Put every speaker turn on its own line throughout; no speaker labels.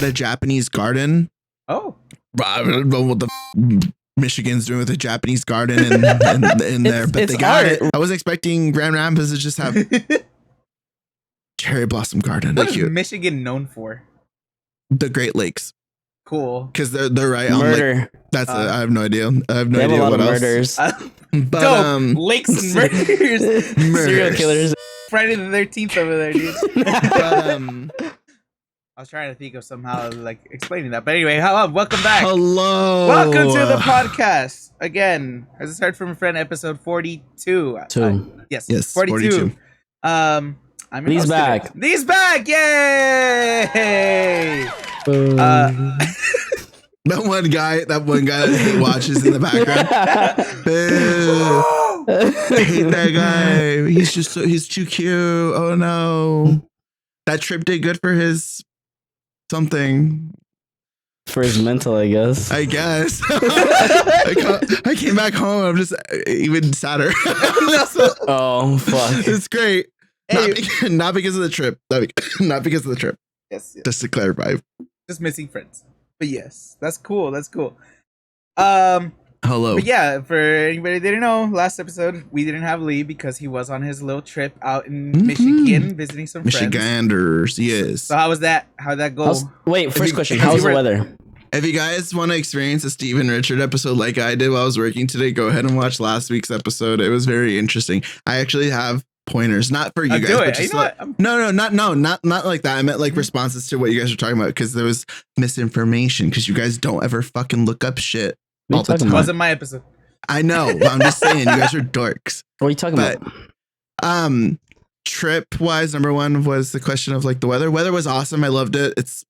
had a Japanese garden.
Oh,
I don't know what the Michigan's doing with a Japanese garden in there, but they got it. I was expecting Grand Rapids to just have cherry blossom garden.
What is Michigan known for?
The Great Lakes.
Cool.
Because they're right
murder.
on like, that's I have no idea. I have no
they have
idea
a lot
what
of
else.
murders.
But
dope. Lakes and murders.
Serial killers.
Friday the 13th over there, dude.
But,
I was trying to think of somehow like explaining that. But anyway, welcome back.
hello.
Welcome to the podcast. Again, as I heard from a friend, episode 42. Yes, 42. I'm your
Lee's
host
back.
today. Lee's back. Yay!
That one guy that hate watches in the background. I hate that guy. He's too cute. Oh no. That trip did good for his something.
For his mental, I guess.
I came back home. I'm just even sadder.
Oh fuck!
It's great.
Hey.
Not because of the trip. Not because of the trip.
Yes.
Just to clarify.
Just missing friends. But yes, that's cool.
Hello.
But yeah, for anybody that didn't know, last episode we didn't have Lee because he was on his little trip out in Michigan visiting some friends.
Michiganders, yes.
So how was that? How'd that go?
First question. How was the weather?
If you guys want to experience a Steve and Richard episode like I did while I was working today, go ahead and watch last week's episode. It was very interesting. I actually have pointers, not for you guys, but just like, not like that. I meant like responses to what you guys are talking about, because there was misinformation, because you guys don't ever fucking look up shit all the time.
It wasn't my episode.
I know, but I'm just saying you guys are dorks.
What are you talking about?
Trip wise, number one was the question of like the weather. Weather was awesome. I loved it. It's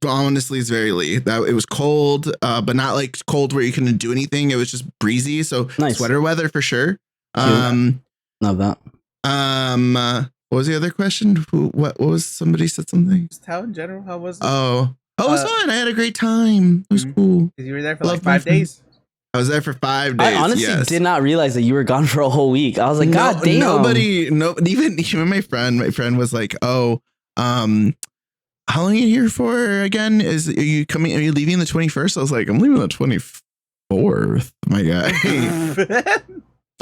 very Lee. That it was cold, but not like cold where you couldn't do anything. It was just breezy. So
nice.
Sweater weather for sure.
Love that.
What was the other question? What was, somebody said something?
Just how in general, how was it?
Oh, it was fun. I had a great time. It was cool.
Because you were there for like 5 days.
I was there for 5 days.
I honestly did not realize that you were gone for a whole week. I was like, God damn.
Even my friend was like, oh, how long are you here for again? Are you leaving the 21st? I was like, I'm leaving the 24th, my guy.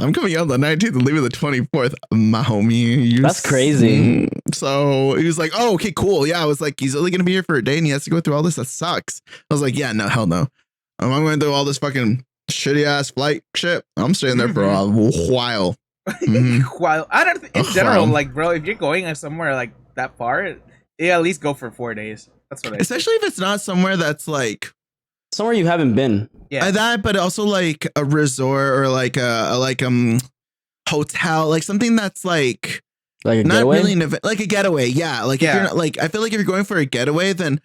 I'm coming out the 19th and leaving the 24th, my homie.
That's crazy.
So he was like, oh, okay, cool. Yeah, I was like, he's only going to be here for a day and he has to go through all this. That sucks. I was like, yeah, no, hell no. I'm going through all this fucking shitty ass flight shit. I'm staying there for a while.
While I don't in general, like, bro, if you're going somewhere like that far, yeah, at least go for 4 days. That's what I
especially if it's not somewhere that's like
somewhere you haven't been.
Yeah,
that, but also like a resort or like a hotel, like something that's like
a
not
getaway?
really like a getaway. Yeah, like if you're not, like, I feel like if you're going for a getaway, then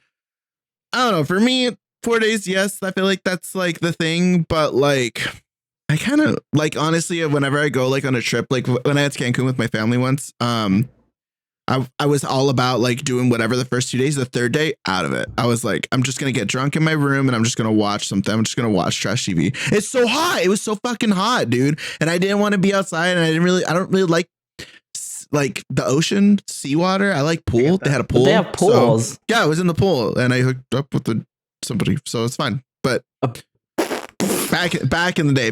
I don't know. For me, 4 days, yes, I feel like that's like the thing. But like, I kind of like, honestly, whenever I go like on a trip, like when I had to Cancun with my family once, I was all about like doing whatever the first 2 days. The third day, out of it. I was like, I'm just going to get drunk in my room and I'm just going to watch something. I'm just going to watch trash TV. It's so hot. It was so fucking hot, dude. And I didn't want to be outside, and I don't really like the ocean, seawater. I like pool. They had a pool.
But they have pools.
So, yeah, I was in the pool and I hooked up with somebody. So it's fine. But back in the day,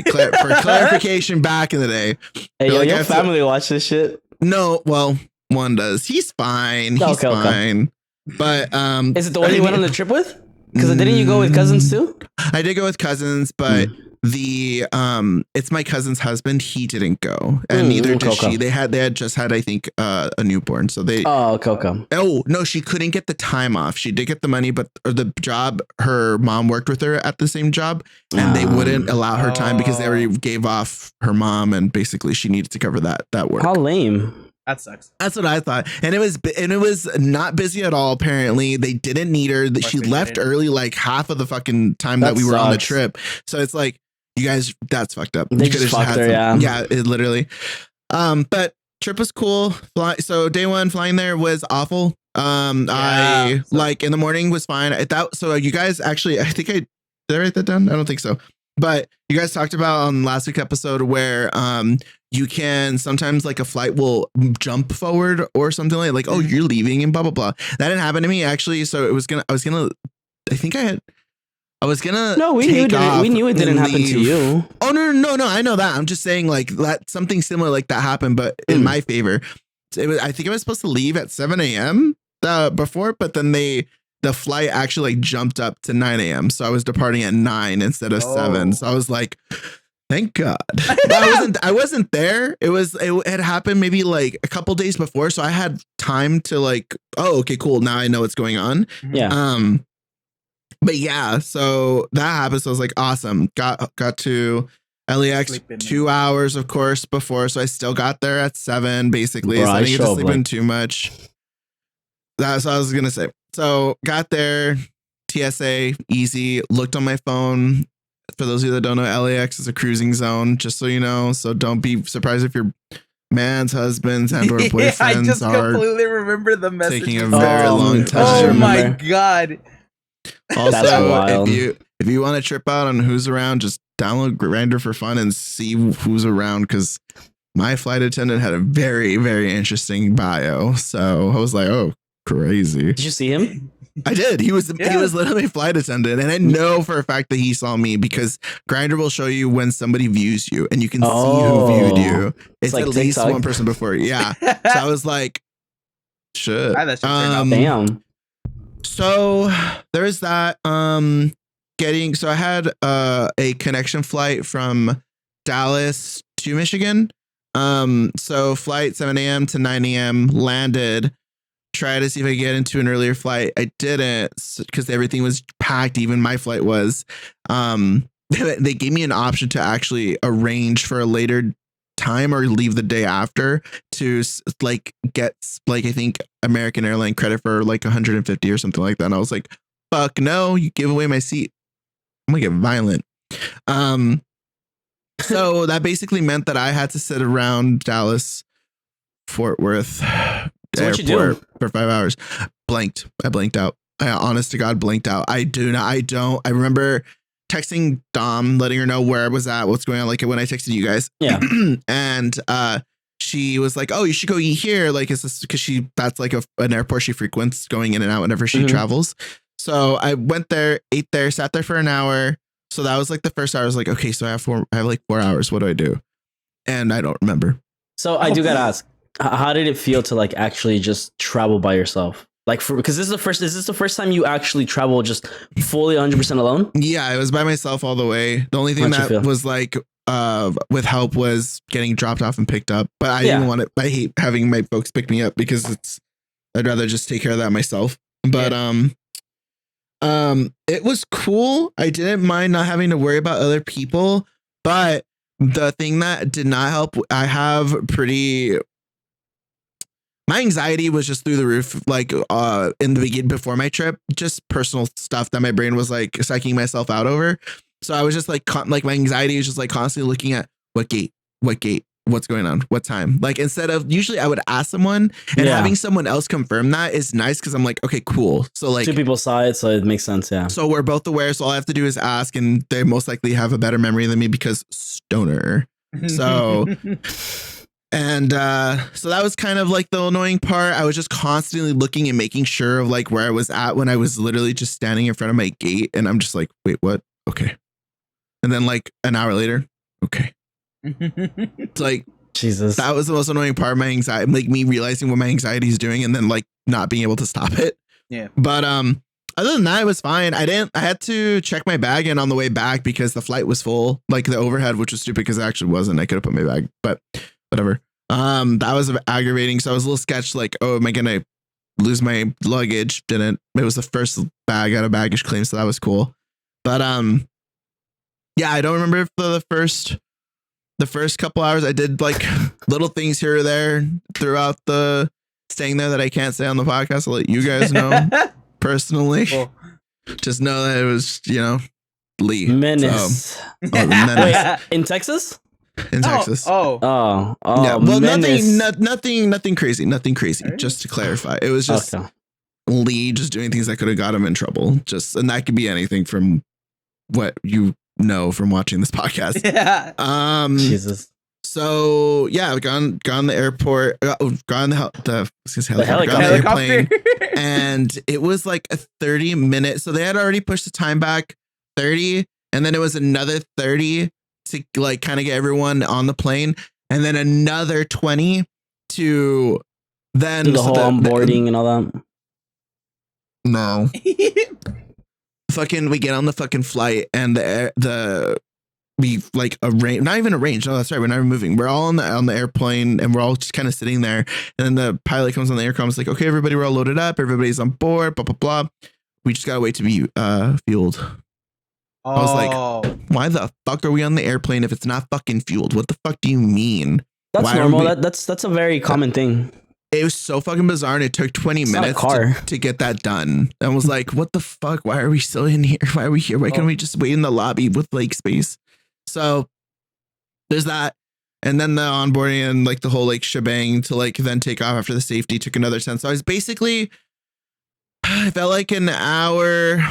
for clarification, back in the day.
Hey, yo, your family watch this shit?
No, well, one does. He's fine. He's fine. But
is it the one you went on the trip with? Because didn't you go with cousins too?
I did go with cousins, but it's my cousin's husband. He didn't go, and neither did she. They had just had, I think, a newborn. So they.
Oh, Coco.
Oh no, she couldn't get the time off. She did get the money, but the job, her mom worked with her at the same job, and they wouldn't allow her time because they already gave off her mom, and basically she needed to cover that work.
How lame.
That sucks.
That's what I thought. And it was not busy at all. Apparently they didn't need her. She left early, like half of the fucking time that we were on the trip. So it's like, you guys, that's fucked up.
They just fucked her, yeah,
it literally. But trip was cool. So day one flying there was awful. I like in the morning was fine. So you guys actually, did I write that down? I don't think so. But you guys talked about on last week's episode where you can sometimes like a flight will jump forward or something like oh, you're leaving and blah blah blah. That didn't happen to me actually. So I was gonna
No, we knew it didn't happen to you.
Oh no, I know that. I'm just saying like that something similar like that happened, but in my favor. I think I was supposed to leave at 7 a.m. Before, but then the flight actually like jumped up to 9 a.m. So I was departing at 9 instead of 7. So I was like, thank God. But I wasn't there. It had happened maybe like a couple days before. So I had time to like, oh, okay, cool. Now I know what's going on.
Yeah.
But yeah, so that happened. So I was like, awesome. Got to LAX 2 hours, of course, before. So I still got there at 7, basically.
Bro,
so I didn't get to sleep in too much. That's what I was going to say. So got there, TSA, easy. Looked on my phone. For those of you that don't know, LAX is a cruising zone, just so you know. So don't be surprised if your man's husbands and or boyfriends
I just completely remember the message.
Taking a very long time.
Oh my God.
Also, if you want to trip out on who's around, just download Grindr for fun and see who's around, because my flight attendant had a very, very interesting bio. So I was like, oh, crazy.
Did you see him?
I did. He was literally a flight attendant, and I know for a fact that he saw me because Grindr will show you when somebody views you, and you can see who viewed you. It's like at least TikTok. One person before. Yeah. So I was like, shit.
Damn.
So there's that. So I had a connection flight from Dallas to Michigan. So flight 7 a.m. to 9 a.m. landed. Tried to see if I could get into an earlier flight. I didn't because everything was packed. Even my flight was. They gave me an option to actually arrange for a later time or leave the day after to like get like I think American Airline credit for like 150 or something like that. And I was like, fuck no, you give away my seat. I'm gonna get violent. So that basically meant that I had to sit around Dallas Fort Worth airport for 5 hours. I blanked out. I honest to God blanked out. I remember texting Dom, letting her know where I was at, what's going on, like when I texted you guys.
Yeah.
And she was like, oh, you should go eat here. Like, is this because that's like an airport she frequents, going in and out whenever she travels. So I went there, ate there, sat there for an hour. So that was like the first hour. I was like, okay, so I have like 4 hours. What do I do? And I don't remember.
So I do gotta ask, how did it feel to like actually just travel by yourself? Like because is this the first time you actually travel just fully 100% alone?
Yeah, it was by myself all the way. The only thing that was like with help was getting dropped off and picked up. But I didn't want it. I hate having my folks pick me up because I'd rather just take care of that myself. But it was cool. I didn't mind not having to worry about other people. But the thing that did not help, my anxiety was just through the roof, like in the beginning before my trip, just personal stuff that my brain was like psyching myself out over. So I was just like my anxiety was just like constantly looking at what gate, what's going on, what time. Like instead of usually I would ask someone, and having someone else confirm that is nice because I'm like, okay, cool. So like
2 people saw it, so it makes sense. Yeah.
So we're both aware. So all I have to do is ask, and they most likely have a better memory than me because stoner. So. And so that was kind of like the annoying part. I was just constantly looking and making sure of like where I was at when I was literally just standing in front of my gate. And I'm just like, wait, what? Okay. And then like an hour later, okay. It's like,
Jesus,
that was the most annoying part of my anxiety, like me realizing what my anxiety is doing and then like not being able to stop it.
Yeah.
But other than that, it was fine. I had to check my bag in on the way back because the flight was full, like the overhead, which was stupid because it actually wasn't. I could have put my bag, but whatever. That was aggravating. So I was a little sketched, like, oh, am I gonna lose my luggage? Didn't. It was the first bag out of baggage claim, so that was cool. But yeah, I don't remember if the first couple hours I did like little things here or there throughout the staying there that I can't say on the podcast. I'll let you guys know personally. Cool. Just know that it was, Lee.
Menace.
So, menace.
Wait, in Texas?
In Texas.
Yeah.
Well, nothing crazy. Nothing crazy. Right. Just to clarify, it was just Lee just doing things that could have got him in trouble. And that could be anything from what you know from watching this podcast.
Yeah.
Jesus.
So yeah, I've gone the airport, gone the
helicopter.
airplane, and it was like a 30-minute. So they had already pushed the time back 30, and then it was another 30 to like kind of get everyone on the plane, and then another 20 to then
do the whole onboarding and all that.
No. Fucking, we get on the fucking flight, and we like arrange, not even arranged. No, that's right. We're not even moving. We're all on the airplane, and we're all just kind of sitting there. And then the pilot comes on the aircom. It's like, okay, everybody, we're all loaded up. Everybody's on board. Blah blah blah. We just gotta wait to be fueled.
Oh.
I was like, why the fuck are we on the airplane if it's not fucking fueled? What the fuck do you mean?
That's why normal. That's a very common thing.
It was so fucking bizarre, and it took 20 minutes to get that done. I was like, what the fuck? Why are we still in here? Why are we here? Why can't we just wait in the lobby with leg space? So there's that. And then the onboarding and like the whole like shebang to like then take off after the safety took another 10. So I was basically, I felt like an hour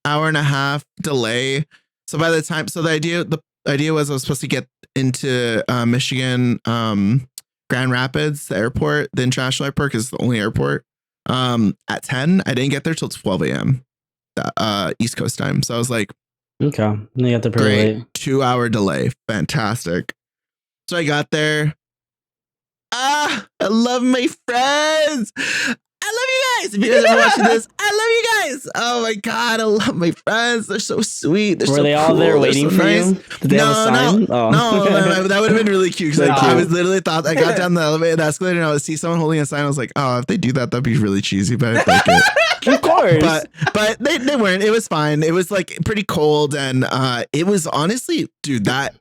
and a half delay. So by the time, the idea was I was supposed to get into Michigan, Grand Rapids, the airport, the international airport, because it's the only airport, at 10. I didn't get there till 12 a.m. East Coast time. So I was like,
okay, you got the
great 2-hour delay. Fantastic. So I got there. I love my friends. I love you guys. If you guys are watching this, I love you guys. Oh my God, I love my friends. They're so sweet. Were
they all there waiting for you? Did they have a sign?
No, that would have been really cute. Because I was literally thought, I got down the elevator, the escalator, and I would see someone holding a sign. I was like, oh, if they do that, that'd be really cheesy, but I'd like it.
Of course.
But they weren't. It was fine. It was like pretty cold. And it was honestly, dude, that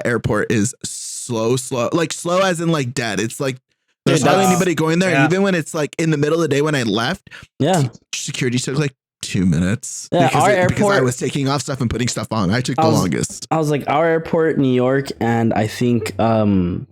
airport is slow, like slow as in like dead. It's like, there's not anybody going there. Yeah. Even when it's like in the middle of the day when I left, security took like 2 minutes.
Yeah,
because I was taking off stuff and putting stuff on. I took the longest.
I was like, our airport, New York, and I think
Atlanta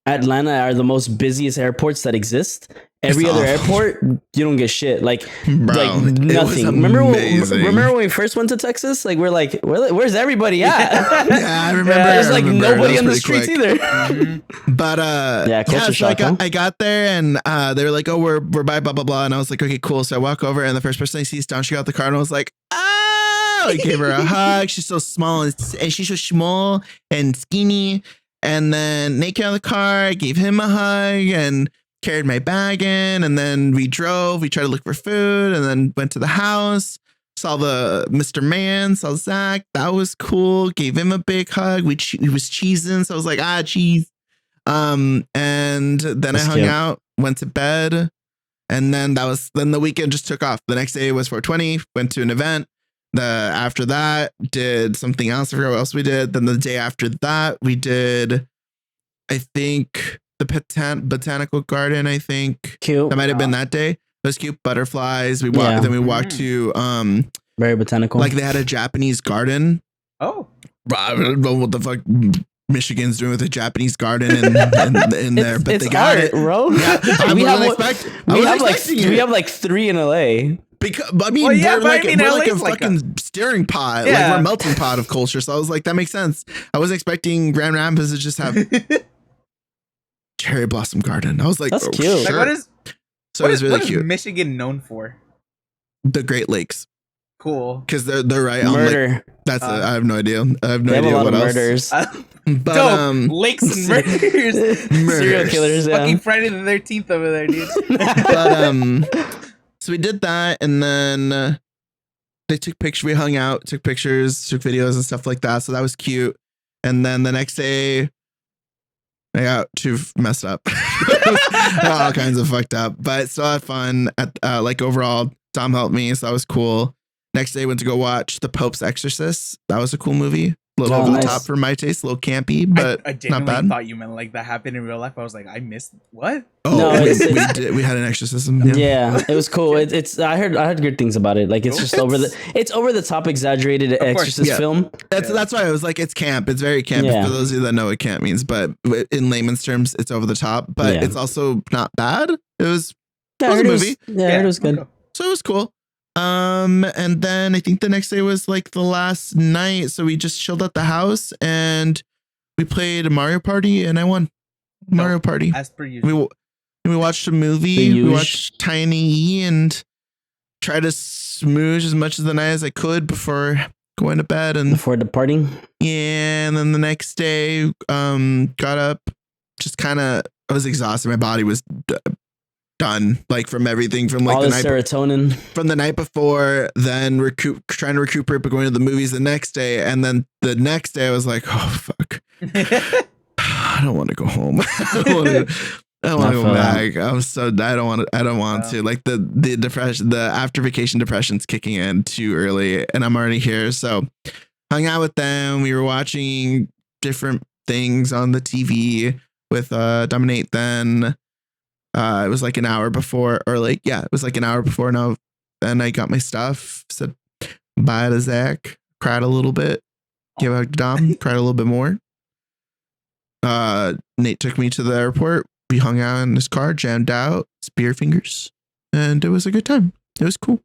are the most busiest airports that exist. Every other airport, you don't get shit. Like nothing. Remember when we first went to Texas? Like we're like, where's everybody at?
Yeah, I remember.
There's like nobody on the streets either.
Mm-hmm. But I got there, and they were like, oh, we're by blah blah blah, and I was like, okay, cool. So I walk over, and the first person I see is down. She got the car, and I was like, oh! I gave her a hug. She's so small, and she's so small and skinny. And then Nate got out of the car. I gave him a hug and carried my bag in, and then we drove. We tried to look for food, and then went to the house. Saw the Mr. Man, saw Zach. That was cool. Gave him a big hug. He was cheesing, so I was like, cheese. And then I hung out, went to bed, and then the weekend just took off. The next day was 420. Went to an event. After that, did something else. I forgot what else we did. Then the day after that, we did, I think, the botanical garden. I think
cute.
That might have been that day. It was cute. Butterflies. We walked. Then we walked to
very botanical.
Like they had a Japanese garden.
Oh,
I don't know what the fuck Michigan's doing with a Japanese garden in there, but they got it,
bro.
Yeah,
we have like 3 in LA.
Because we're like a fucking stirring pot. Yeah. Like we're a melting pot of culture. So I was like, that makes sense. I wasn't expecting Grand Rapids to just have cherry blossom garden. I was like,
that's cute.
Sure.
Like what is Michigan known for?
The Great Lakes.
Cool.
Because they're right
murder.
on. Like, that's I have no idea. I have no idea what else.
Murders.
But dope. Lakes and murders.
Serial killers. Yeah.
Fucking Friday the 13th over there, dude.
But so we did that, and then they took pictures. We hung out, took pictures, took videos and stuff like that. So that was cute. And then the next day, I got too messed up. All kinds of fucked up, but still had fun. Like overall, Tom helped me, so that was cool. Next day, went to go watch The Pope's Exorcist. That was a cool movie. A little over the top for my taste, a little campy, but
I
not bad.
I thought you meant like that happened in real life. I was like, I missed what?
Oh, no, we had an exorcism.
Yeah, it was cool. It's I heard good things about it. Like it's just over the top, exaggerated exorcist film.
That's why I was like, it's camp. It's very camp. For those of you that know what camp means, but in layman's terms, it's over the top. But it's also not bad. It was a movie.
It was good.
So it was cool. And then I think the next day was like the last night. So we just chilled at the house and we played a Mario Party and I won Mario Party.
As per usual.
We watched a movie. We watched Tiny E and tried to smooze as much of the night as I could before going to bed and
before departing.
Yeah. And then the next day, got up, just kind of, I was exhausted. My body was done, like from everything from like
all the serotonin
from the night before, then trying to recuperate, but going to the movies the next day. And then the next day I was like, oh, fuck. I don't want to go home. I don't want to go back. I don't want to. Like the depression, the after vacation depression's kicking in too early and I'm already here. So hung out with them. We were watching different things on the TV with Dominate then. It was like an hour before it was like an hour before now. And I got my stuff, said bye to Zach, cried a little bit, gave out to Dom, cried a little bit more. Nate took me to the airport. We hung out in his car, jammed out, spear fingers, and it was a good time. It was cool.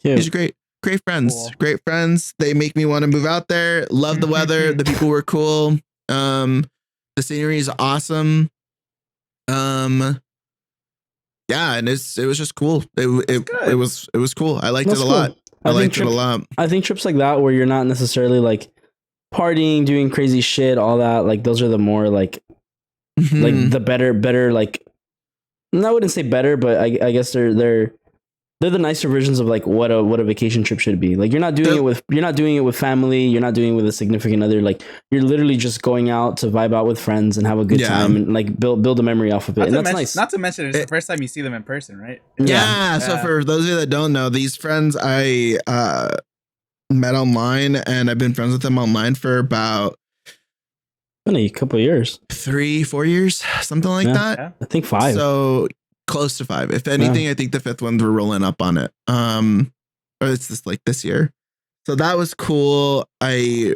Yeah. These are great friends. Cool. Great friends. They make me want to move out there. Love the weather. The people were cool. The scenery is awesome. Yeah, and it was just cool. It was cool. I liked it a lot. I liked it a lot.
I think trips like that where you're not necessarily like partying, doing crazy shit, all that, like those are the more like like the better like, I wouldn't say better, but I guess they're the nicer versions of like what a vacation trip should be. Like you're not doing it with family, you're not doing it with a significant other. Like you're literally just going out to vibe out with friends and have a good time and like build a memory off of it. And that's nice.
Not to mention it's the first time you see them in person, right?
Yeah. So for those of you that don't know, these friends I met online and I've been friends with them online for about
a couple of years,
3-4 years, something like that.
Yeah. I think 5.
So close to 5. If anything, I think the 5th ones were rolling up on it. Or it's just like this year. So that was cool. I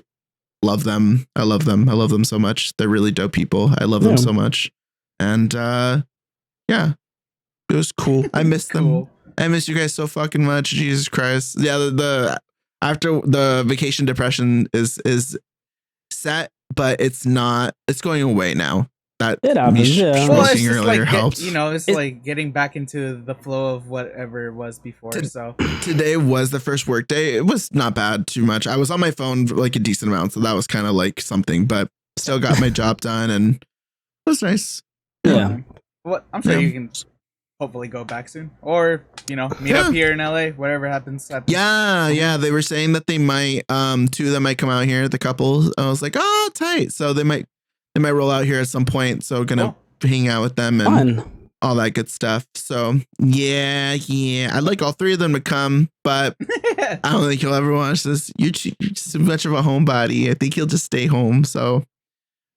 love them. I love them so much. They're really dope people. I love them so much. And yeah, it was cool. I miss them. I miss you guys so fucking much. Jesus Christ. Yeah, the after the vacation depression is set, but it's not. It's going away now. That
it happens. Yeah.
Well, it's just like helps. It's like getting back into the flow of whatever it was before. So
today was the first work day. It was not bad too much. I was on my phone for like a decent amount, so that was kind of like something, but still got my job done and it was nice.
Yeah.
Well, I'm sure you can hopefully go back soon, or meet up here in LA. Whatever happens.
Yeah. They were saying that they might 2 of them might come out here. The couple. I was like, oh, tight. So they might roll out here at some point. So gonna hang out with them and all that good stuff. So yeah. I'd like all 3 of them to come, but I don't think you'll ever watch this. You're too much of a homebody. I think you'll just stay home. So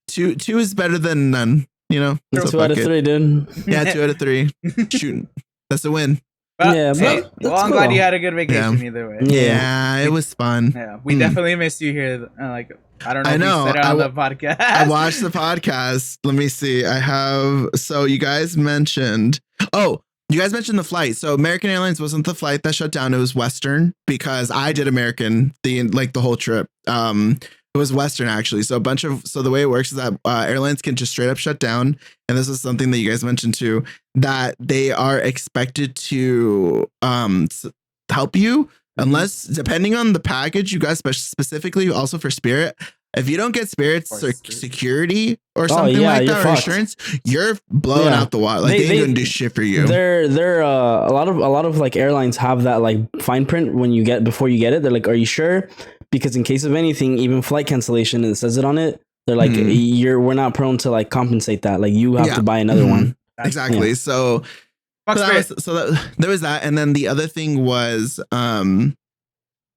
2 is better than none. 2
out of 3, dude.
Yeah, 2 out of 3. Shooting. That's a win.
Well, I'm glad you had a good vacation either way.
Yeah, it was fun.
Yeah, we definitely missed you here. Like, I don't know. I know. If you said it on the podcast.
I watched the podcast. Let me see. I have. So you guys mentioned. Oh, you guys mentioned the flight. So American Airlines wasn't the flight that shut down. It was Western because I did American the whole trip. It was Western actually. So the way it works is that airlines can just straight up shut down. And this is something that you guys mentioned too, that they are expected to help you unless, depending on the package you guys, specifically also for Spirit, if you don't get Spirit's security or something like that or insurance, you're blowing out the water. Like they ain't gonna do shit for you.
They're a lot of like airlines have that like fine print before you get it. They're like, are you sure? Because in case of anything, even flight cancellation, it says it on it. They're like, we're not prone to like compensate that. Like you have to buy another one.
Exactly. Yeah. So there was that. And then the other thing was,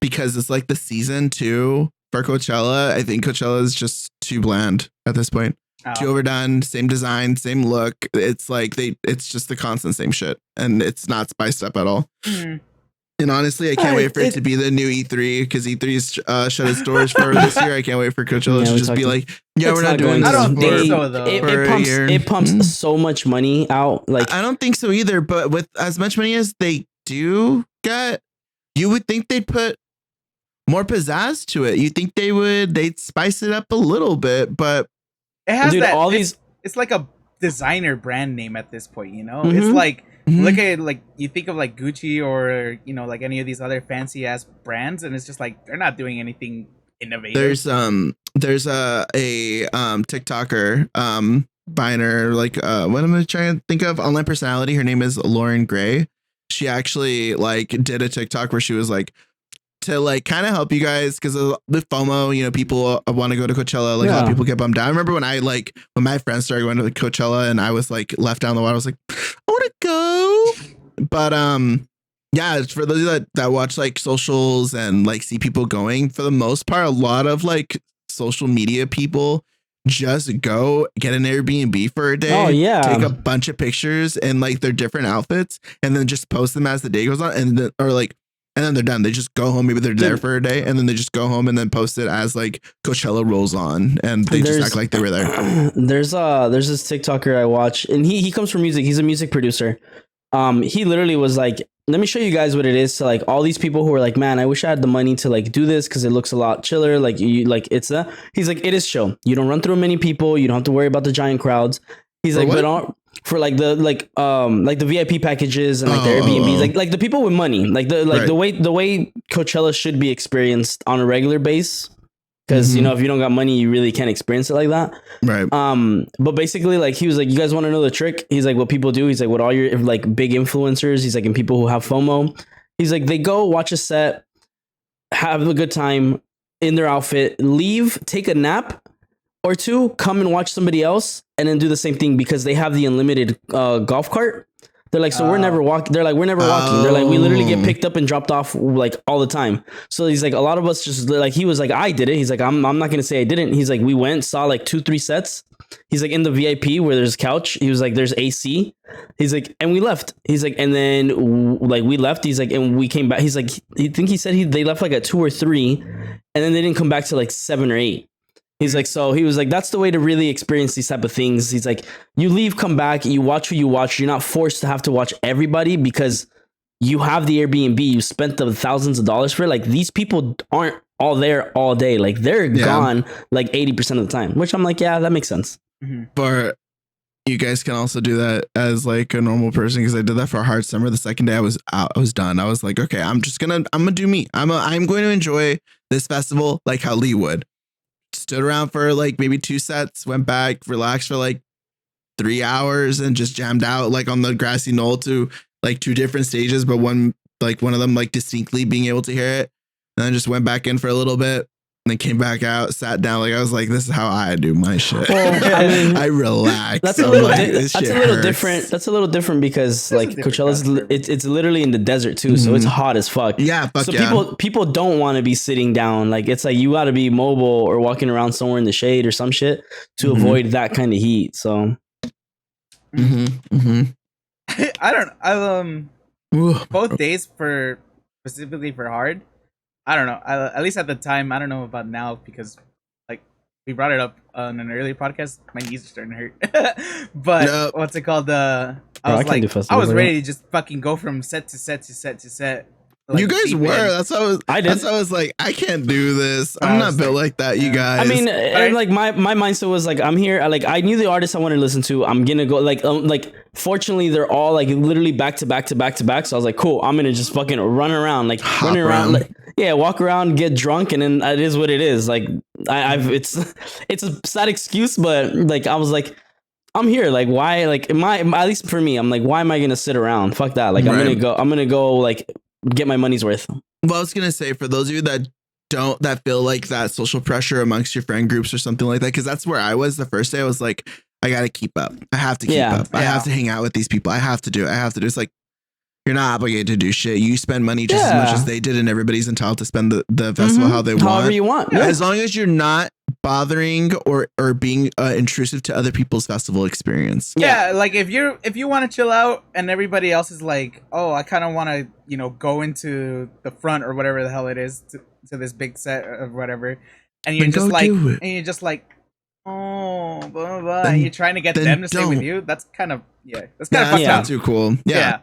because it's like the season 2 for Coachella, I think Coachella is just too bland at this point. Too overdone, same design, same look. It's like it's just the constant same shit. And it's not spiced up at all. Mm-hmm. And honestly, I can't wait for it to be the new E3 because E3's shut its doors for this year. I can't wait for Coachella to just be like, we're not doing this.
I don't think so, though.
It pumps so much money out. Like
I don't think so either. But with as much money as they do get, you would think they'd put more pizzazz to it. You think they'd spice it up a little bit, but
it has all these. It's like a designer brand name at this point, you know. It's like look at like you think of like Gucci or like any of these other fancy ass brands, and it's just like they're not doing anything innovative.
There's a TikToker Biner, like what am I trying to think of? Online personality. Her name is Lauren Gray. She actually like did a TikTok where she was like, to like kind of help you guys because of the FOMO, people want to go to Coachella. Like a lot of people get bummed out. I remember when my friends started going to the Coachella and I was like left down the water. I was like, I want to go. But yeah, for those that watch like socials and like see people going, for the most part, a lot of like social media people just go get an Airbnb for a day.
Oh yeah,
take a bunch of pictures and like their different outfits and then just post them as the day goes on and then they're done. They just go home. Maybe they're there for a day and then they just go home and then post it as like Coachella rolls on and they just act like they were there.
There's this TikToker I watch and he comes from music. He's a music producer. He literally was like, let me show you guys what it is to like all these people who are like, man, I wish I had the money to like do this because it looks a lot chiller. Like he's like, it is chill. You don't run through many people. You don't have to worry about the giant crowds. He's like, but for like the VIP packages and like the Airbnbs, like the people with money, like the way Coachella should be experienced on a regular base. Because if you don't got money, you really can't experience it like that.
Right.
But basically, like he was like, you guys want to know the trick? He's like, what people do. He's like, what all your like big influencers. He's like, and people who have FOMO. He's like, they go watch a set, have a good time in their outfit, leave, take a nap or two, come and watch somebody else, and then do the same thing because they have the unlimited golf cart. They're like, so we're never walking. They're like, we're never walking. They're like, we literally get picked up and dropped off like all the time. So he's like, a lot of us just like, he was like, I did it. He's like, I'm not going to say I didn't. He's like, we went, saw like 2-3 sets. He's like in the VIP where there's a couch. He was like, there's AC. He's like, and we left. He's like, and then like we left. He's like, and we came back. He's like, he said they left like at 2 or 3 and then they didn't come back to like 7 or 8. He's like, so he was like, that's the way to really experience these type of things. He's like, you leave, come back, you watch who you watch. You're not forced to have to watch everybody because you have the Airbnb. You spent the thousands of dollars for it. Like these people aren't all there all day. Like they're gone like 80% of the time, which I'm like, yeah, that makes sense.
But you guys can also do that as like a normal person because I did that for a hard summer. The second day I was out, I was done. I was like, okay, I'm gonna do me. I'm going to enjoy this festival like how Lee would. Stood around for like maybe 2 sets, went back, relaxed for like 3 hours and just jammed out like on the grassy knoll to like 2 different stages, but one of them like distinctly being able to hear it. And then just went back in for a little bit and then came back out, sat down. Like I was like, this is how I do my shit. Well, I mean, I relax.
That's a little different. That's a little different because like Coachella's it's literally in the desert too, so it's hot as fuck.
Yeah,
so people don't want to be sitting down. Like it's like you got to be mobile or walking around somewhere in the shade or some shit to avoid that kind of heat. So
I don't. Both days for specifically for hard. I don't know. At least at the time, I don't know about now because, like, we brought it up on an earlier podcast. My knees are starting to hurt. But what's it called? I was ready to just fucking go from set to set to set to set. Like,
you guys were. That's how I did. That's how I was like, I can't do this. I'm not built like that, you guys.
I mean, and like my mindset was like, I'm here. Like I knew the artists I wanted to listen to. I'm gonna go. Like fortunately, they're all like literally back to back to back to back. So I was like, cool. I'm gonna just fucking run around, like running around. Like, yeah, walk around, get drunk, and then it is what it is. Like it's a sad excuse, but like I was like, I'm here. Like why? Like at least for me, I'm like, why am I gonna sit around? Fuck that. Like I'm gonna go like get my money's worth.
Well, I was gonna say for those of you that feel like that social pressure amongst your friend groups or something like that, because that's where I was the first day. I was like, I gotta keep up. I have to keep up. I have to hang out with these people. I have to do it. It's like you're not obligated to do shit. You spend money just as much as they did, and everybody's entitled to spend the festival how they want.
However you want.
Yeah. As long as you're not bothering or being intrusive to other people's festival experience.
Yeah, like if you want to chill out and everybody else is like, oh, I kind of want to go into the front or whatever the hell it is to this big set or whatever, and you're just like oh blah, blah, blah, and you're trying to get them to stay with you. That's kind of fucked up.
Too cool. Yeah.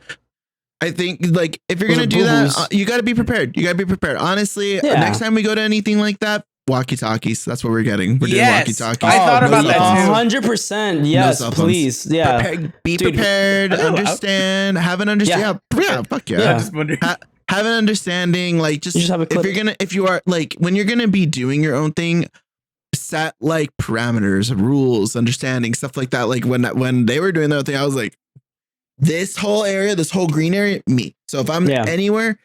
I think like if you're gonna do that, you got to be prepared. You got to be prepared. Honestly, next time we go to anything like that, walkie-talkies. That's what we're getting. We're doing walkie-talkies.
I thought about that too.
100%. Yes, please. Yeah.
Be prepared. Understand. Have an understanding. Yeah. Fuck yeah.
I just wondering.
Have an understanding. Like just have a clip. If you are like when you're gonna be doing your own thing, set like parameters, rules, understanding, stuff like that. Like when they were doing that thing, I was like, this whole area, this whole green area, me. So if I'm anywhere,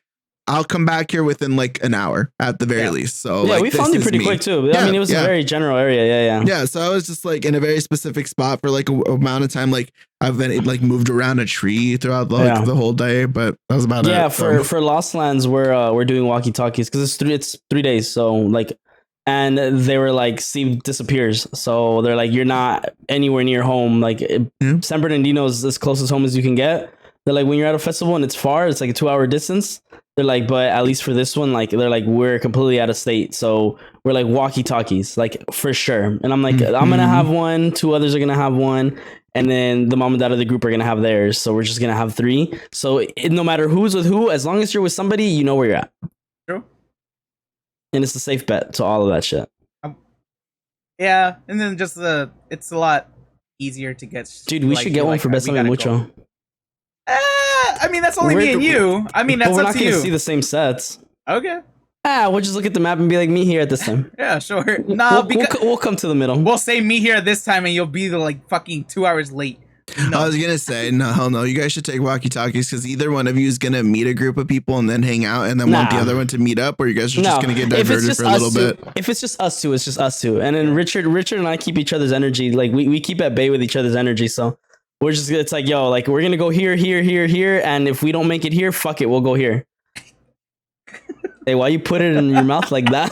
I'll come back here within like an hour at the very least. So
like, we found it pretty quick too. I mean, it was a very general area. Yeah.
So I was just like in a very specific spot for like a amount of time. Like I've been like moved around a tree throughout the whole day, but that was about it.
Yeah. For Lost Lands, we're doing walkie talkies because it's 3 days. So like, and they were like, Steve disappears. So they're like, you're not anywhere near home. Like San Bernardino is as close as home as you can get. They're like, when you're at a festival and it's far, it's like a 2-hour distance. They're like, but at least for this one, like they're like, we're completely out of state. So we're like walkie talkies, like for sure. And I'm like, I'm going to have one. 2 others are going to have one. And then the mom and dad of the group are going to have theirs. So we're just going to have 3. So no matter who's with who, as long as you're with somebody, you know where you're at.
True.
And it's a safe bet to all of that shit.
Yeah. And then just it's a lot easier to get.
Dude, we should get one for Besame Mucho.
I mean, that's only me and you. I mean, that's up to you. We're not going
to see the same sets.
Okay.
We'll just look at the map and be like, me here at this time.
Yeah, sure.
We'll come to the middle.
We'll say me here at this time and you'll be like fucking 2 hours late.
No. I was going to say, no, hell no. You guys should take walkie-talkies because either one of you is going to meet a group of people and then hang out and then want the other one to meet up, or you guys are just going to get diverted for a little bit.
If it's just us two, it's just us two. And then Richard and I keep each other's energy. Like we keep at bay with each other's energy. So we're just, it's like, yo, like we're going to go here. And if we don't make it here, fuck it. We'll go here. Hey, why you put it in your mouth like that?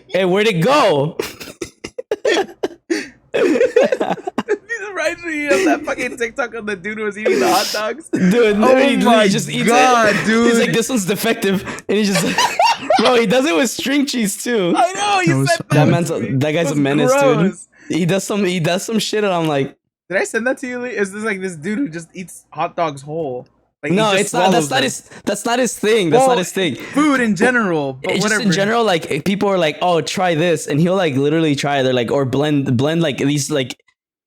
Hey, where'd it go?
This reminds me of that fucking TikTok of the dude who was eating the hot dogs.
Dude,
he just eats it.
Dude. He's like, this one's defective. And he just, bro, he does it with string cheese too.
I know,
that guy's a menace, gross. Dude. He does some shit and I'm like,
did I send that to you? Is this like this dude who just eats hot dogs whole? Like,
no, it's not. That's not his thing. That's not his thing.
Food in general, but
it's
whatever.
Just in general, like people are like, "Oh, try this," and he'll like literally try. They're like, or blend like these like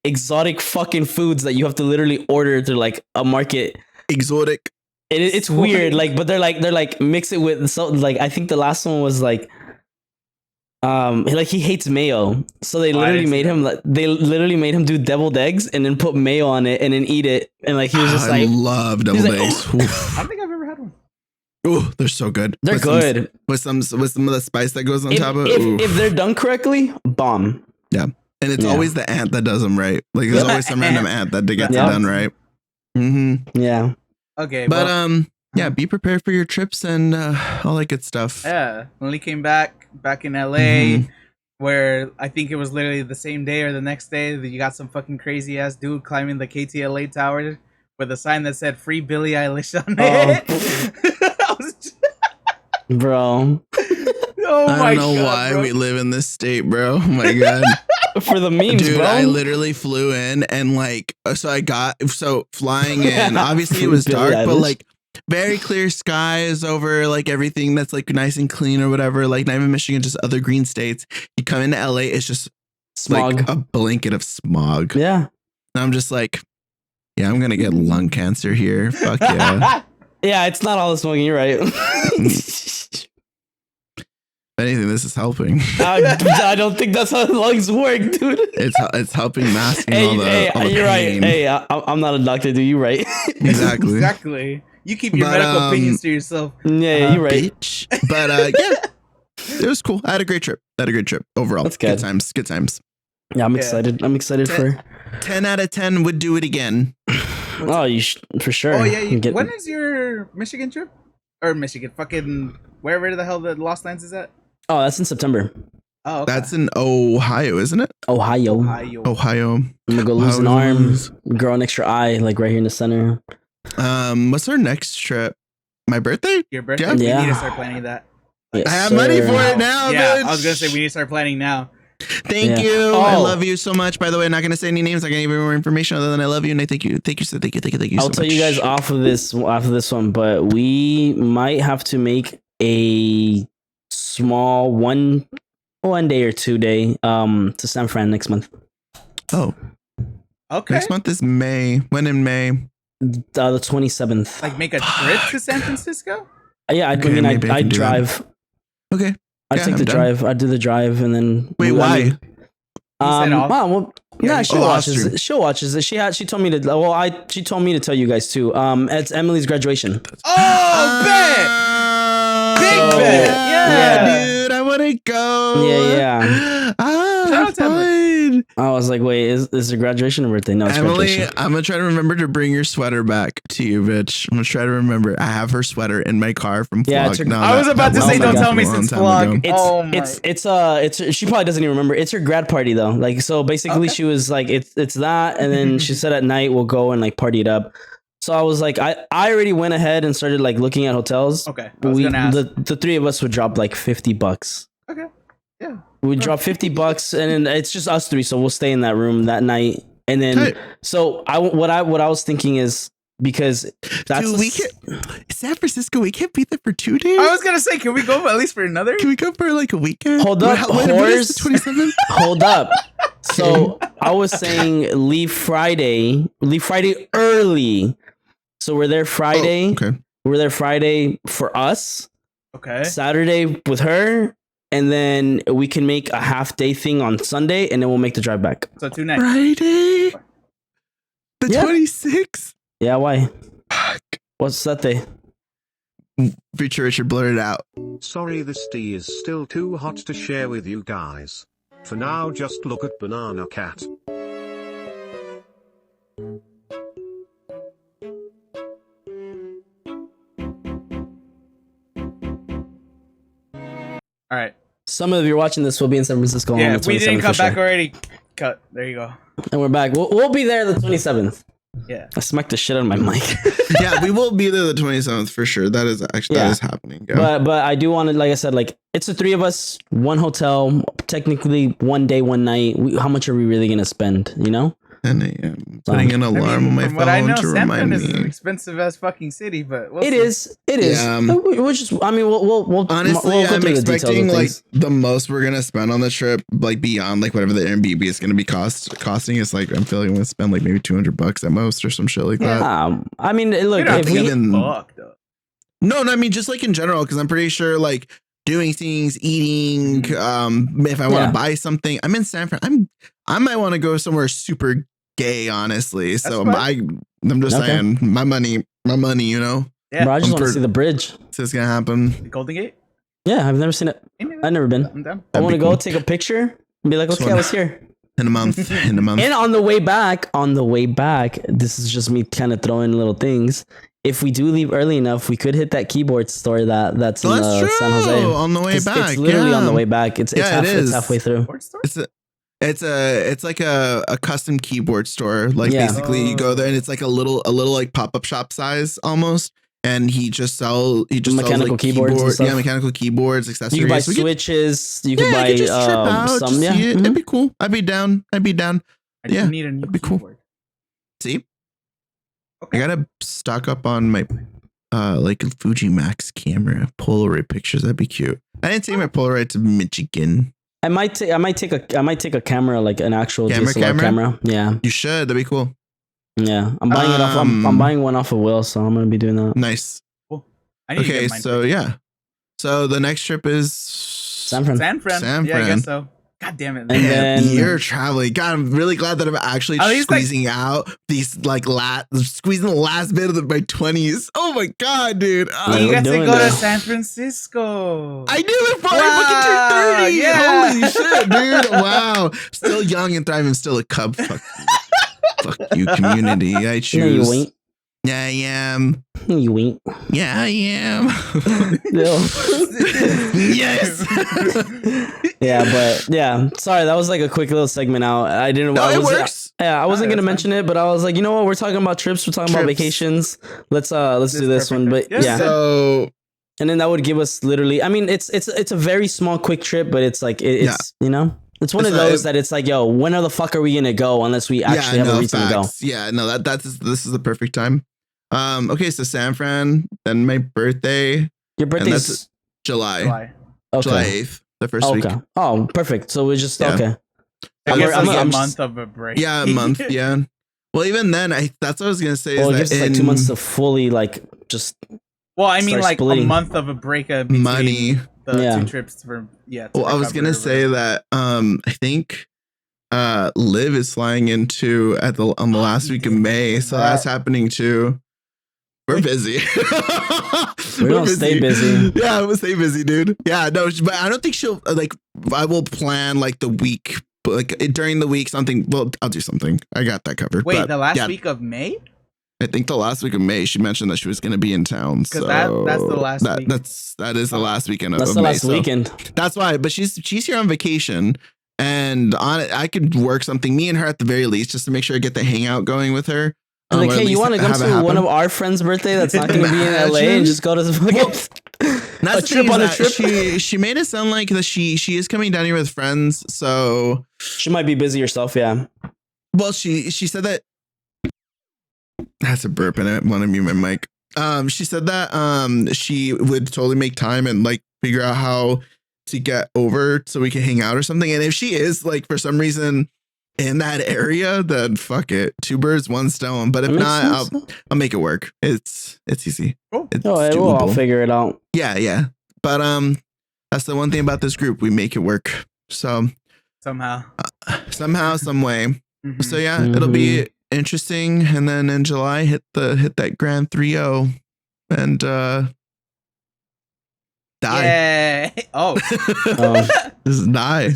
exotic fucking foods that you have to literally order to like a market.
Exotic.
It's weird, like, but they're like mix it with so like I think the last one was like. Like he hates mayo, so they literally made him do deviled eggs and then put mayo on it and then eat it, and like he was just like,
I love deviled eggs.
I don't think I've ever had one.
Oh, they're so good.
They're good
with some of the spice that goes on top of it.
If they're done correctly, bomb.
Yeah, and it's always the aunt that does them right. Like there's always some random aunt that gets it done right. Mm-hmm.
Yeah.
Okay,
but yeah, be prepared for your trips and all that good stuff.
Yeah, when he came back in LA, where I think it was literally the same day or the next day that you got some fucking crazy ass dude climbing the KTLA tower with a sign that said "Free Billie Eilish" on it.
Bro.
Oh my god!
I don't know why we live in this state, bro. Oh my god.
For the memes,
dude,
bro.
I literally flew in and like, so flying in. Obviously, it was dark, but like. Very clear skies over like everything that's like nice and clean or whatever. Like not even Michigan, just other green states. You come into LA, it's just
smog,
like a blanket of smog.
Yeah,
and I'm just like, yeah, I'm gonna get lung cancer here. Fuck yeah.
Yeah, it's not all the smoking. You're right.
If anything, this is helping.
I don't think that's how lungs work, dude.
It's helping masking all the
you're
pain.
Right. Hey, I'm not a doctor, dude. You right?
Exactly. You keep your medical opinions to yourself.
Yeah, you're right.
Bitch. But yeah, it was cool. I had a great trip. Overall.
That's good.
Good times.
Yeah, I'm excited. I'm excited for
10 out of 10 would do it again.
Oh, for sure.
Oh yeah. When is your Michigan trip? Or Michigan, fucking wherever the hell the Lost Lands is at?
Oh, that's in September.
Oh, okay.
That's in Ohio, isn't it?
Ohio.
I'm
gonna go lose an arm, grow an extra eye, like right here in the center.
What's our next trip? My birthday?
Your birthday?
Yeah.
We need to start planning that.
Yes,
I have money for it now,
yeah,
bitch.
I was gonna say we need to start planning now.
Thank you. I love you so much. By the way, I'm not gonna say any names. I can't give you more information other than I love you and I thank you. Thank you. Thank you.
I'll tell you guys off of this one, but we might have to make a small one day or 2 day to San Fran next month.
Oh, okay. Next month is May. When in May?
The 27th.
Like make a trip to San Francisco?
Yeah, I drive.
Okay.
I take the drive. I do the drive and then.
Wait, why?
She watches. She watches it. She told me to. Well, she told me to tell you guys too. It's Emily's graduation.
Oh, bet! Big bet!
Yeah, dude, I want to go.
Yeah.
Fine.
I was like, wait, is it graduation or birthday? No, it's
Emily,
graduation.
I'm gonna try to remember to bring your sweater back to you, bitch. I'm gonna try to remember. I have her sweater in my car from Vlog.
I was about to say, don't tell me since Vlog.
It's she probably doesn't even remember. It's her grad party though. Like, so basically she was like, it's that, and then she said at night we'll go and like party it up. So I was like, I already went ahead and started like looking at hotels.
Okay. The
three of us would drop like $50.
Okay. Yeah.
We drop $50 and then it's just us three, so we'll stay in that room that night. And then so what I was thinking is, because that's
San Francisco, we can't be there for 2 days.
I was gonna say, can we go at least for anher?
Can we go for like a weekend?
Hold up,
what is the 27th?
Hold up. So I was saying leave Friday early. So we're there Friday.
Okay.
We're there Friday for us.
Okay.
Saturday with her. And then we can make a half day thing on Sunday, and then we'll make the drive back.
So 2 nights.
Friday? The 26th?
Yeah, why?
Fuck.
What's that day?
Future Richard blurted out.
Sorry, this tea is still too hot to share with you guys. For now, just look at Banana Cat.
All right.
Some of you watching this will be in San Francisco.
Yeah,
on the
if we didn't
27th
come
for
back
sure.
already, cut. There you go.
And we're back. We'll be there the 27th.
Yeah.
I smacked the shit out of my mic.
Yeah, we will be there the 27th for sure. That is actually that is happening. Yeah.
But I do want to, like I said, like it's the three of us, one hotel, technically 1 day, 1 night. How much are we really gonna spend? You know?
10 a.m. Putting an alarm on my phone
what I know,
to
San
remind
Fran
me.
is an expensive ass fucking city, but
It is.
Yeah.
We'll just. I mean, we'll
honestly,
we'll go
I'm
through the details
expecting
of
like
things.
the most we're gonna spend on the trip, like beyond like whatever the Airbnb is gonna be costing. Is like I'm feeling I'm gonna spend like maybe $200 at most or some shit like that.
I mean, look, if we
no, I mean just like in general, because I'm pretty sure like doing things, eating, if I want to buy something, I'm in San Fran. I might want to go somewhere super gay, honestly. So I'm just saying, my money, you know.
Yeah,
bro, I just want to see the bridge.
So it's gonna happen.
The Golden Gate.
Yeah, I've never seen it. I've never been.
I'm down.
I want to go take a picture and be like, okay, I was here.
In a month.
And on the way back, this is just me kind of throwing little things. If we do leave early enough, we could hit that keyboard store that's in San Jose.
On the way back.
It's literally on the way back. It's halfway through.
It's like a custom keyboard store. Like basically you go there and it's like a little like pop-up shop size almost. And he just sells
mechanical
like
keyboards and stuff.
Yeah, mechanical keyboards, accessories.
You can buy switches. You can buy some. Yeah,
it'd be cool. I'd be down.
I need a new
it'd be
keyboard.
Cool. See, I gotta stock up on my like Fujimax camera Polaroid pictures. That'd be cute. I didn't take my Polaroid to Michigan.
I might take a camera, like an actual DSLR camera. Yeah,
you should. That'd be cool.
Yeah, I'm buying it off. I'm buying one off of Will, so I'm gonna be doing that.
Nice.
Cool.
Okay, so yeah, so the next trip is
San Fran.
Yeah, I guess so. God damn it!
And then
you're traveling. God, I'm really glad that I'm actually squeezing out these squeezing the last bit of my 20s. Oh my god, dude!
You got to go to San Francisco.
I knew it before I fucking turned 30. Yeah. Holy shit, dude! Wow, still young and thriving, still a cub. Fuck you, community. I choose.
No, you ain't.
Yeah, I am.
You ain't.
Yeah, I am.
No.
Yes.
Yeah, but yeah. Sorry, that was like a quick little segment out. I didn't.
No, it works.
I wasn't gonna mention it, but I was like, you know what? We're talking about trips. We're talking about vacations. Let's do this one. But yeah.
So.
And then that would give us literally. I mean, it's a very small, quick trip, but it's like it's you know. It's one of those that it's like, yo, when the fuck are we gonna go unless we actually have a reason to go?
Yeah, no, this is the perfect time. Okay, so San Fran, then my birthday.
Your birthday's
July.
Okay.
July 8th, the first week.
Oh, perfect. So we're just okay.
I guess it's a month of a break.
Yeah, a month. Yeah. Well, even then, that's what I was gonna say.
Well, it gives us like 2 months to fully just.
Well, I mean, like splitting. A month of a break between
money.
The 2 trips for
well, I was gonna say that I think Liv is flying into on the last week of May, so that's happening too. We're busy.
We're gonna stay busy.
Yeah, we'll stay busy, dude. Yeah, no, but I don't think she'll like. I will plan like the week, but like during the week something. Well, I'll do something. I got that covered.
Wait, the last week of May?
I think the last week of May, she mentioned that she was going to be in town. So
that's the last week.
That is the last weekend of May.
That's the last weekend.
That's why. But she's here on vacation, and I could work something. Me and her at the very least, just to make sure I get the hangout going with her.
Like, hey, you want to go to one of our friends' birthday that's not going to be in LA and just go to the fucking
a trip on a trip? She made it sound like that she is coming down here with friends, so
she might be busy herself. Yeah.
Well, she said that. That's a burp and I want to mute my mic. She said that she would totally make time and like figure out how to get over so we can hang out or something. And if she is like for some reason in that area, then fuck it. 2 birds, 1 stone. But if not, I'll make it work. It's easy. It's
I'll figure it out.
Yeah. But that's the one thing about this group. We make it work. So
somehow,
some way. Mm-hmm. So yeah, it'll be interesting. And then in July, hit that grand 3-0 and die.
Yeah. Oh.
This is die.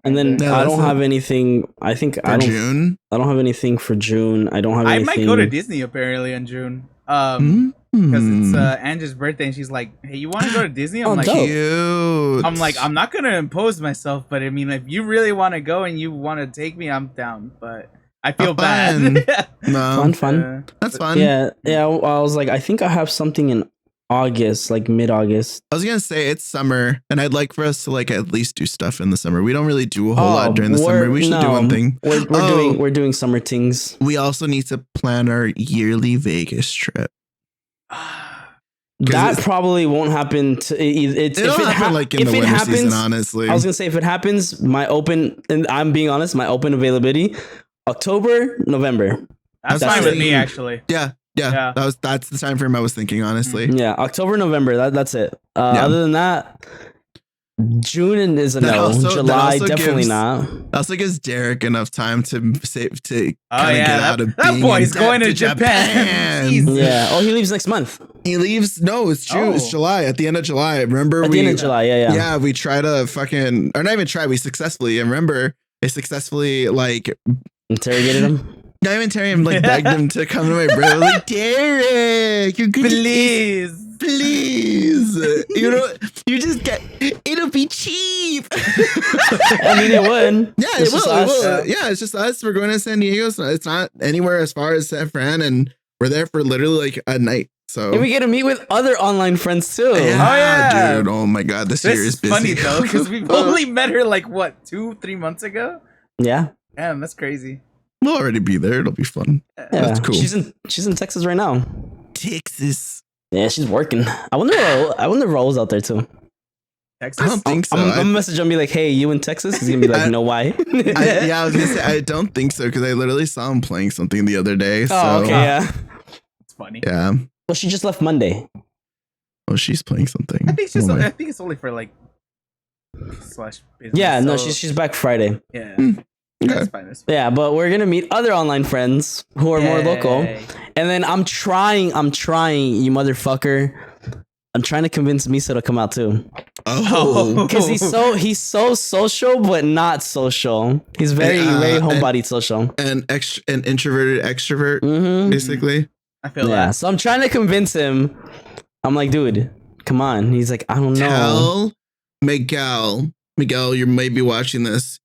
And then I don't have anything. I think I don't.
June.
I don't have anything for June. I don't have.
I might go to Disney apparently in June. Because it's Angie's birthday, and she's like, "Hey, you want to go to Disney?" I'm like,
cute.
I'm like, I'm not gonna impose myself, but I mean, if you really want to go and you want to take me, I'm down. But I feel bad.
No.
Fun.
That's fun.
Yeah. I was like, I think I have something in August, like mid-August.
I was gonna say it's summer, and I'd like for us to like at least do stuff in the summer. We don't really do a whole lot during the summer. We should do one thing.
We're doing summer things.
We also need to plan our yearly Vegas trip.
That probably won't happen.
It'll happen like in the winter season. Honestly,
I was gonna say if it happens, and I'm being honest, my open availability, October, November.
That's fine with me, actually.
Yeah. That's the time frame I was thinking, honestly.
Yeah, October, November. That's it. Other than that, June is a no. July definitely not.
Also gives Derek enough time to save to kind of get out of
that boy's going to Japan.
Yeah. Oh, he leaves next month.
He leaves. No, it's June. It's July. At the end of July. Remember?
At the end of July. Yeah.
Yeah, we try to fucking, or not even try. We successfully. And remember, I successfully like
interrogated him.
Not even Terry, like begged him to come to my brother. Like, Derek, you could please. You know, you just get. It'll be cheap.
I mean, it would.
Yeah, it will. Yeah, it's just us. We're going to San Diego, so it's not anywhere as far as San Fran, and we're there for literally like a night. So
and we get to meet with other online friends too.
Yeah, dude. Oh my god, this year is busy.
Funny though, because we've only met her like what 2-3 months ago.
Yeah.
Damn, that's crazy.
We'll already be there. It'll be fun.
Yeah,
that's cool.
She's in Texas right now.
Texas.
Yeah, she's working. I wonder if Raul's out there too.
Texas?
I don't think so.
I'm gonna message him and be like, "Hey, you in Texas?" He's gonna be like, "No, why?"
I was gonna say I don't think so because I literally saw him playing something the other day. So.
Oh, okay, yeah.
It's funny.
Yeah.
Well, she just left Monday.
Oh, she's playing something.
I think it's only for like /business.
Yeah, no, she's back Friday.
Yeah.
Okay.
That's fine.
Yeah, but we're gonna meet other online friends who are more local, and then I'm trying, you motherfucker. I'm trying to convince Misa to come out too.
Oh,
because he's so social, but not social. He's very homebodied social,
and an introverted extrovert, basically.
I feel that.
So I'm trying to convince him. I'm like, dude, come on. He's like, I don't know.
Tell Miguel, you may be watching this.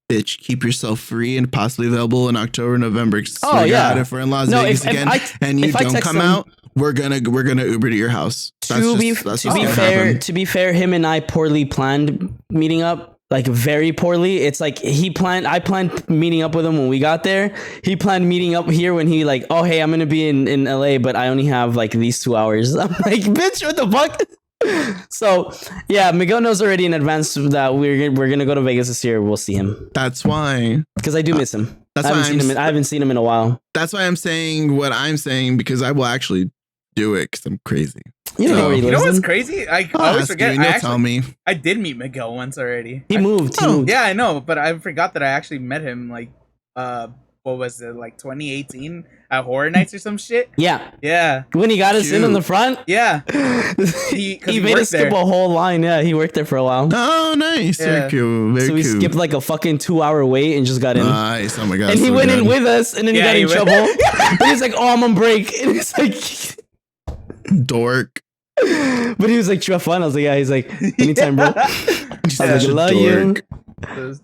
Bitch, keep yourself free and possibly available in October, November.
Oh yeah,
if we're in Las Vegas again and you don't come out, we're gonna Uber to your house.
To be fair, him and I poorly planned meeting up. like very poorly. It's like I planned meeting up with him when we got there. He planned meeting up here when he like, oh hey, I'm gonna be in LA, but I only have like these 2 hours. I'm like, bitch, what the fuck? So yeah, Miguel knows already in advance that we're gonna go to Vegas this year. We'll see him.
That's why.
Because I do miss him.
That's
I haven't seen him in a while.
That's why I'm saying what I'm saying, because I will actually do it because I'm crazy.
You don't know where he lives.
You know what's
in?
crazy? I always forget.
Tell me.
I did meet Miguel once already.
He moved.
Yeah, I know, but I forgot that I actually met him like what was it, like 2018 at Horror Nights or some shit?
Yeah. When he got us in the front?
Yeah.
he made us skip a whole line. Yeah, he worked there for a while.
Oh, nice. Yeah. Very cool. Very
we skipped like a fucking 2-hour wait and just got in.
Nice. Oh my God.
And he went in with us and then he got in trouble. But he's like, oh, I'm on break. And it's like...
Dork.
But he was like, "You have fun." I was like, "Yeah." He's like, "Anytime, bro." I was like, "Love you,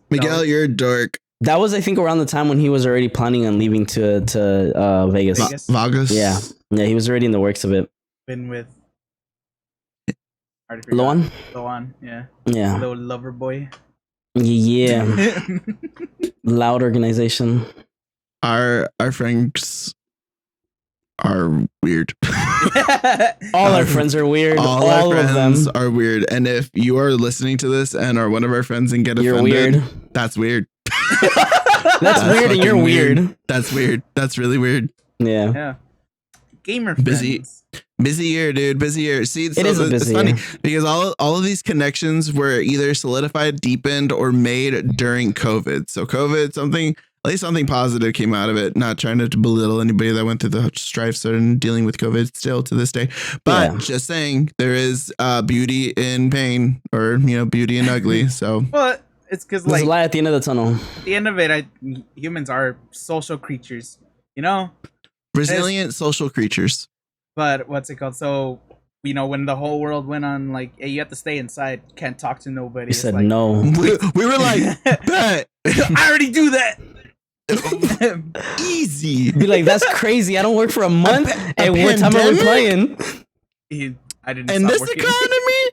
Miguel. You're a dork."
That was, I think, around the time when he was already planning on leaving to Vegas.
Vegas.
Yeah, he was already in the works of it.
Been with
Loan.
Yeah. Little lover boy.
Yeah. Loud organization.
Our friends are weird.
All our friends are weird.
All our friends are weird. And if you are listening to this and are one of our friends and get offended,
weird.
That's weird.
That's weird, and you're weird.
That's weird. That's really weird.
Yeah. Gamer friends.
Busy year, dude. Busy year. See,
it is a busy
it's funny
year.
Because all of these connections were either solidified, deepened, or made during COVID. So COVID, at least something positive came out of it. Not trying to belittle anybody that went through the strife and dealing with COVID still to this day. But just saying, there is beauty in pain, or beauty in ugly. So
well, it's because
there's a light at the end of the tunnel.
At the end of it, humans are social creatures.
Resilient social creatures.
But what's it called? So when the whole world went on like, hey, you have to stay inside, can't talk to nobody.
We said
like,
no.
We were like, bet.
I already do that.
Easy.
Be like, that's crazy. I don't work for a month. And what time are we playing?
I didn't.
And
stop
this
working.
economy.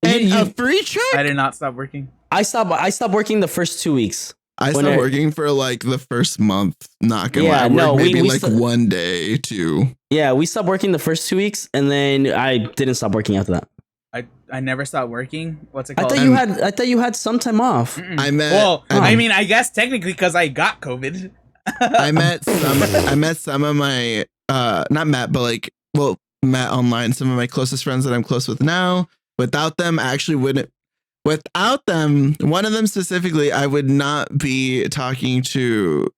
And a free check.
I did not stop working.
I stopped working the first 2 weeks.
I stopped working for like the first month. Not gonna lie. No, maybe we like 1 day, 2.
Yeah, we stopped working the first 2 weeks, and then I didn't stop working after that.
I never stopped working. What's it called?
I thought you had some time off.
I guess technically because I got COVID.
I met some of my met online some of my closest friends that I'm close with now. Without them, one of them specifically, I would not be talking to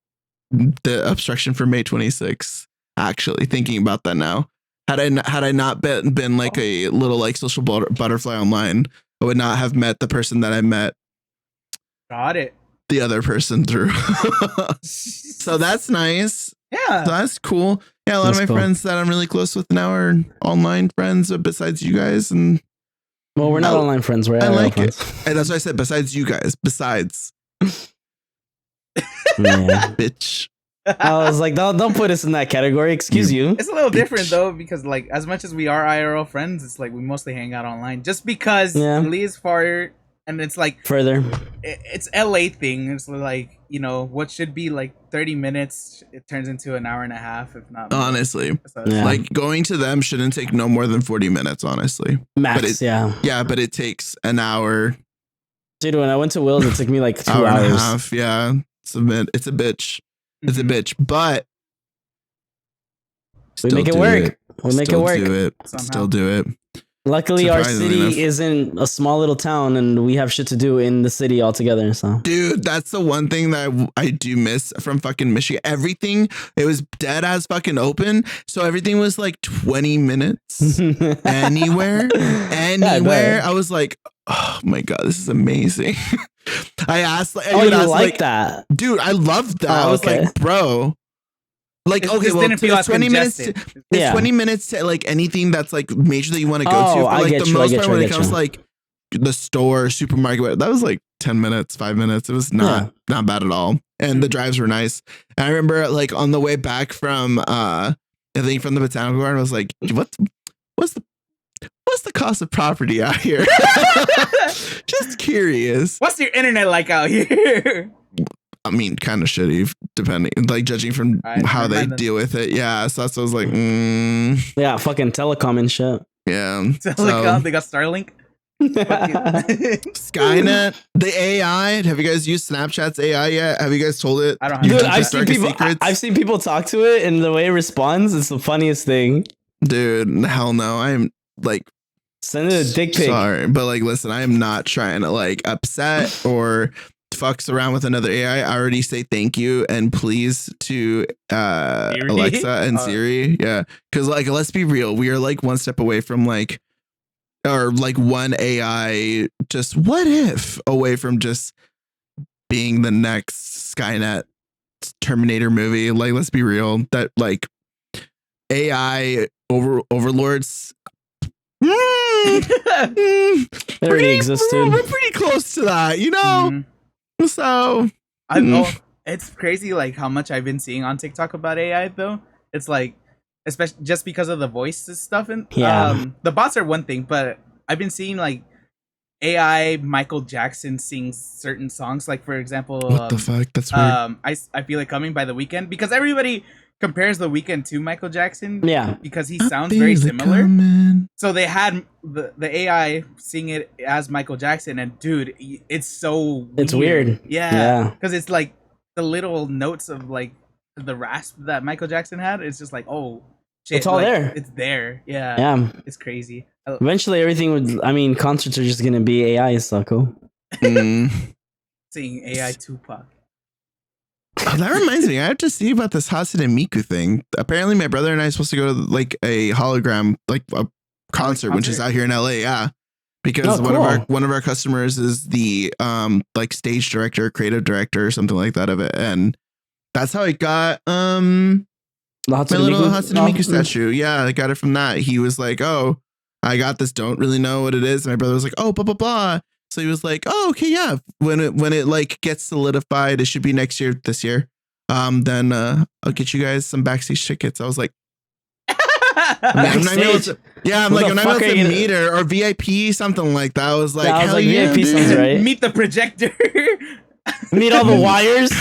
the obstruction for May 26th. Actually, thinking about that now. Had I not been like a little like social butterfly online, I would not have met the person that I met.
Got it.
The other person through. So that's nice.
Yeah.
So that's cool. Yeah, a lot of my friends that I'm really close with now are online friends besides you guys. And
well, we're not online friends. We're
like
friends.
It. And that's what I said. Besides you guys. Besides. Bitch.
I was like, don't put us in that category. Excuse you.
It's a little different though, because like as much as we are IRL friends, it's like we mostly hang out online. Just because Lee is far, and it's like
further.
It's LA thing. It's like what should be like 30 minutes, it turns into an hour and a half, if not more.
Honestly. Like going to them shouldn't take no more than 40 minutes. Honestly,
max.
Yeah, but it takes an hour.
Dude, when I went to Will's, it took me like 2
hour
hours.
And a half, yeah, it's a bitch. It's a bitch, but
we make it work. We make it work.
Still do it.
Luckily, our city isn't a small little town, and we have shit to do in the city altogether. So,
dude, that's the one thing that I do miss from fucking Michigan. Everything, it was dead as fucking open, so everything was like 20 minutes anywhere. I was like, oh my God, this is amazing. I asked, like,
that,
dude. I loved that. I was like, bro. Like, okay, well, it's 20 minutes. It's 20 minutes to like anything that's like major that you want to go to. But like the most part when it comes like the store, supermarket, that was like 10 minutes, 5 minutes. It was not bad at all. And the drives were nice. And I remember like on the way back from I think from the botanical garden, I was like, what's the cost of property out here? Just curious.
What's your internet like out here?
I mean, kind of shitty, depending, like judging from how they deal with it. Yeah, so that's what I was like,
yeah, fucking telecom and shit.
Yeah,
telecom. They got Starlink.
Skynet, the AI. Have you guys used Snapchat's AI yet? Have you guys told it?
I don't.
Dude, I've seen people talk to it, and the way it responds is the funniest thing.
Dude, hell no. I'm like,
send it a dick pic.
Sorry, but like, listen, I am not trying to like upset or fucks around with another AI. I already say thank you and please to Alexa and Siri. Yeah, because like, let's be real, we are like one step away from like, or like one AI, just what if away from just being the next Skynet Terminator movie. Like, let's be real, that like AI overlords
already existed.
We're pretty close to that, you know. So
I know it's crazy, like how much I've been seeing on TikTok about AI. Though it's like, especially just because of the voices stuff, and the bots are one thing, but I've been seeing like AI Michael Jackson sings certain songs. Like, for example,
what the fuck? That's weird.
I Feel It Coming by The Weeknd, because everybody compares The Weeknd to Michael Jackson.
Yeah,
because he sounds very similar. So they had the AI sing it as Michael Jackson, and dude, it's so weird.
It's weird.
Yeah, because it's like the little notes of like the rasp that Michael Jackson had. It's just like, oh shit,
it's all
like,
there.
It's there. Yeah, it's crazy.
Eventually, everything would. I mean, concerts are just gonna be AI. So cool.
Seeing AI Tupac.
Oh, that reminds me, I have to see about this Hatsune Miku thing. Apparently, my brother and I are supposed to go to like a hologram, like a concert, which is out here in LA. Yeah, because one of our customers is the like stage director, creative director, or something like that of it, and that's how I got my little Hatsune Miku statue. Yeah, I got it from that. He was like, "Oh, I got this. Don't really know what it is." And my brother was like, "Oh, blah blah blah." So he was like, "Oh, okay, yeah. When it like gets solidified, it should be this year. Then I'll get you guys some backstage tickets." I was like, I'm not able to meet her or VIP, something like that. I was like, hell yeah,
VIP sounds right.
Meet the projector.
Meet all the wires.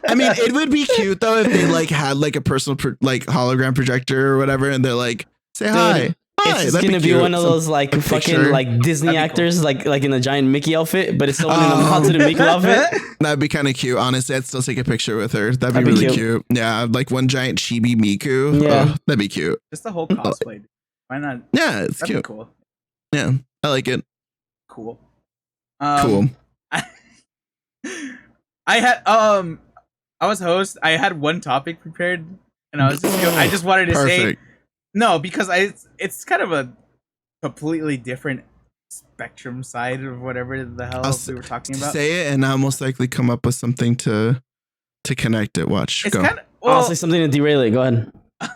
I mean, it would be cute though if they like had like a personal like hologram projector or whatever, and they're like, say hi.
It's just gonna be one of those like fucking like Disney actors, cool. like in a giant Mickey outfit, but it's someone in a Haunted Mickey outfit.
That'd be kind of cute. Honestly, I'd still take a picture with her. That'd be really cute. Yeah, like one giant chibi Miku. Yeah, that'd be cute.
Just the whole cosplay. Why not?
Yeah, it's cute.
Cool.
Yeah, I like it.
Cool.
Cool.
I had I was host. I had one topic prepared, and I just wanted to say. No, because it's kind of a completely different spectrum side of whatever the hell we were talking about.
Say it, and I'll most likely come up with something to connect it. Watch.
It's
go.
I'll say something to derail it. Go ahead.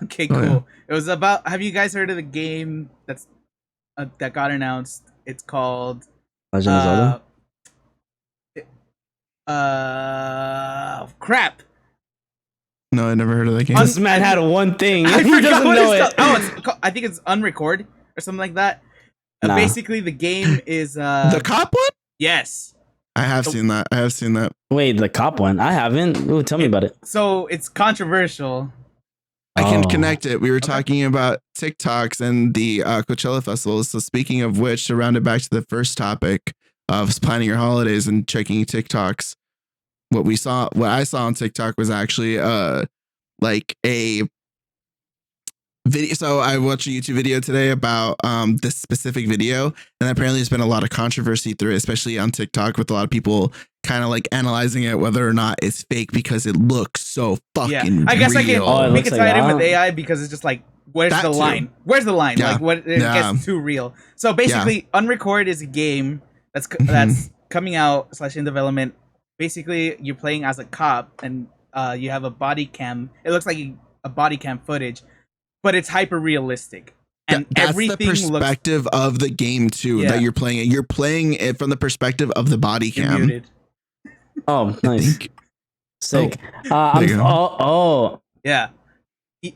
Okay, cool. Yeah. It was about. Have you guys heard of the game that got announced? It's called
Legend of
Zelda. Crap.
No, I never heard of that game.
This man had one thing.
I forgot what it's called. I think it's Unrecord or something like that. Basically, the game is
the cop one.
Yes,
I have seen that.
Wait, the cop one? I haven't. Ooh, tell me about it.
So it's controversial.
I can connect it. We were talking about TikToks and the Coachella festival. So speaking of which, to round it back to the first topic of planning your holidays and checking TikToks. What I saw on TikTok was actually like a video. So I watched a YouTube video today about this specific video, and apparently there's been a lot of controversy through it, especially on TikTok, with a lot of people kind of like analyzing it whether or not it's fake because it looks so fucking
I guess
real.
we can tie it in with AI because it's just like where's the line? Where's the line?
Yeah.
Like what it gets too real. So basically Unrecord is a game that's coming out / in development. Basically, you're playing as a cop, and you have a body cam. It looks like a body cam footage, but it's hyper realistic. And
that's
everything
the perspective of the game too that you're playing it. You're playing it from the perspective of the body cam.
You're muted.
Oh, nice. Sick.
Yeah. Yeah,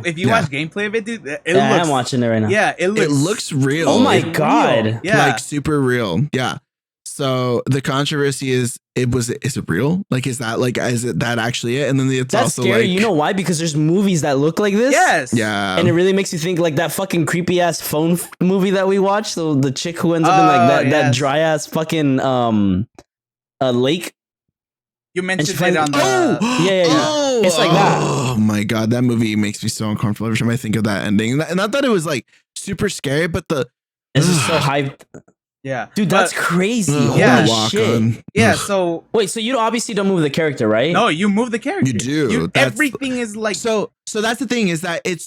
if you watch gameplay of it, dude,
I'm watching it right now.
Yeah, it
looks real.
Oh my god.
Yeah.
Like super real. Yeah. So the controversy is it real? Like, is it that actually it? And then it's
that's
also
scary.
like,
You know why? Because there's movies that look like this.
Yes.
Yeah.
And it really makes you think like that fucking creepy ass phone movie that we watched. So the chick who ends up in like that dry ass fucking lake.
You mentioned it on the
yeah. It's like that.
Oh my god, that movie makes me so uncomfortable every time I think of that ending. And I thought it was like super scary, but
this is so hyped.
Yeah,
dude, that's crazy.
Yeah,
Holy shit.
Yeah, so
wait, so you obviously don't move the character, right?
No, you move the character.
You do.
Everything is like
so. That's the thing, is that it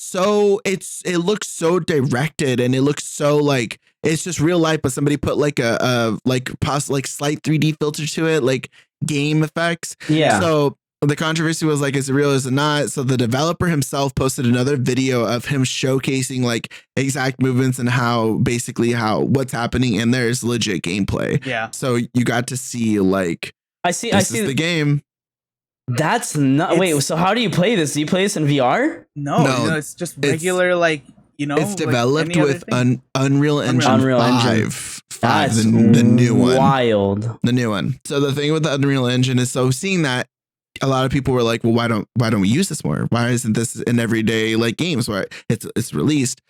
looks so directed, and it looks so like it's just real life, but somebody put like a slight 3D filter to it, like game effects.
Yeah.
So the controversy was like, is it real? Is it not? So the developer himself posted another video of him showcasing like exact movements and what's happening, and there's legit gameplay.
Yeah.
So you got to see like
I see
the game.
That's not. Wait. So how do you play this? Do you play this in VR?
No, it's just regular
It's developed
like
with Unreal Engine
Unreal
5.
That's
the new one.
Wild.
The new one. So the thing with the Unreal Engine is, so seeing that, a lot of people were like, well, why don't we use this more? Why isn't this in everyday like games where it's released?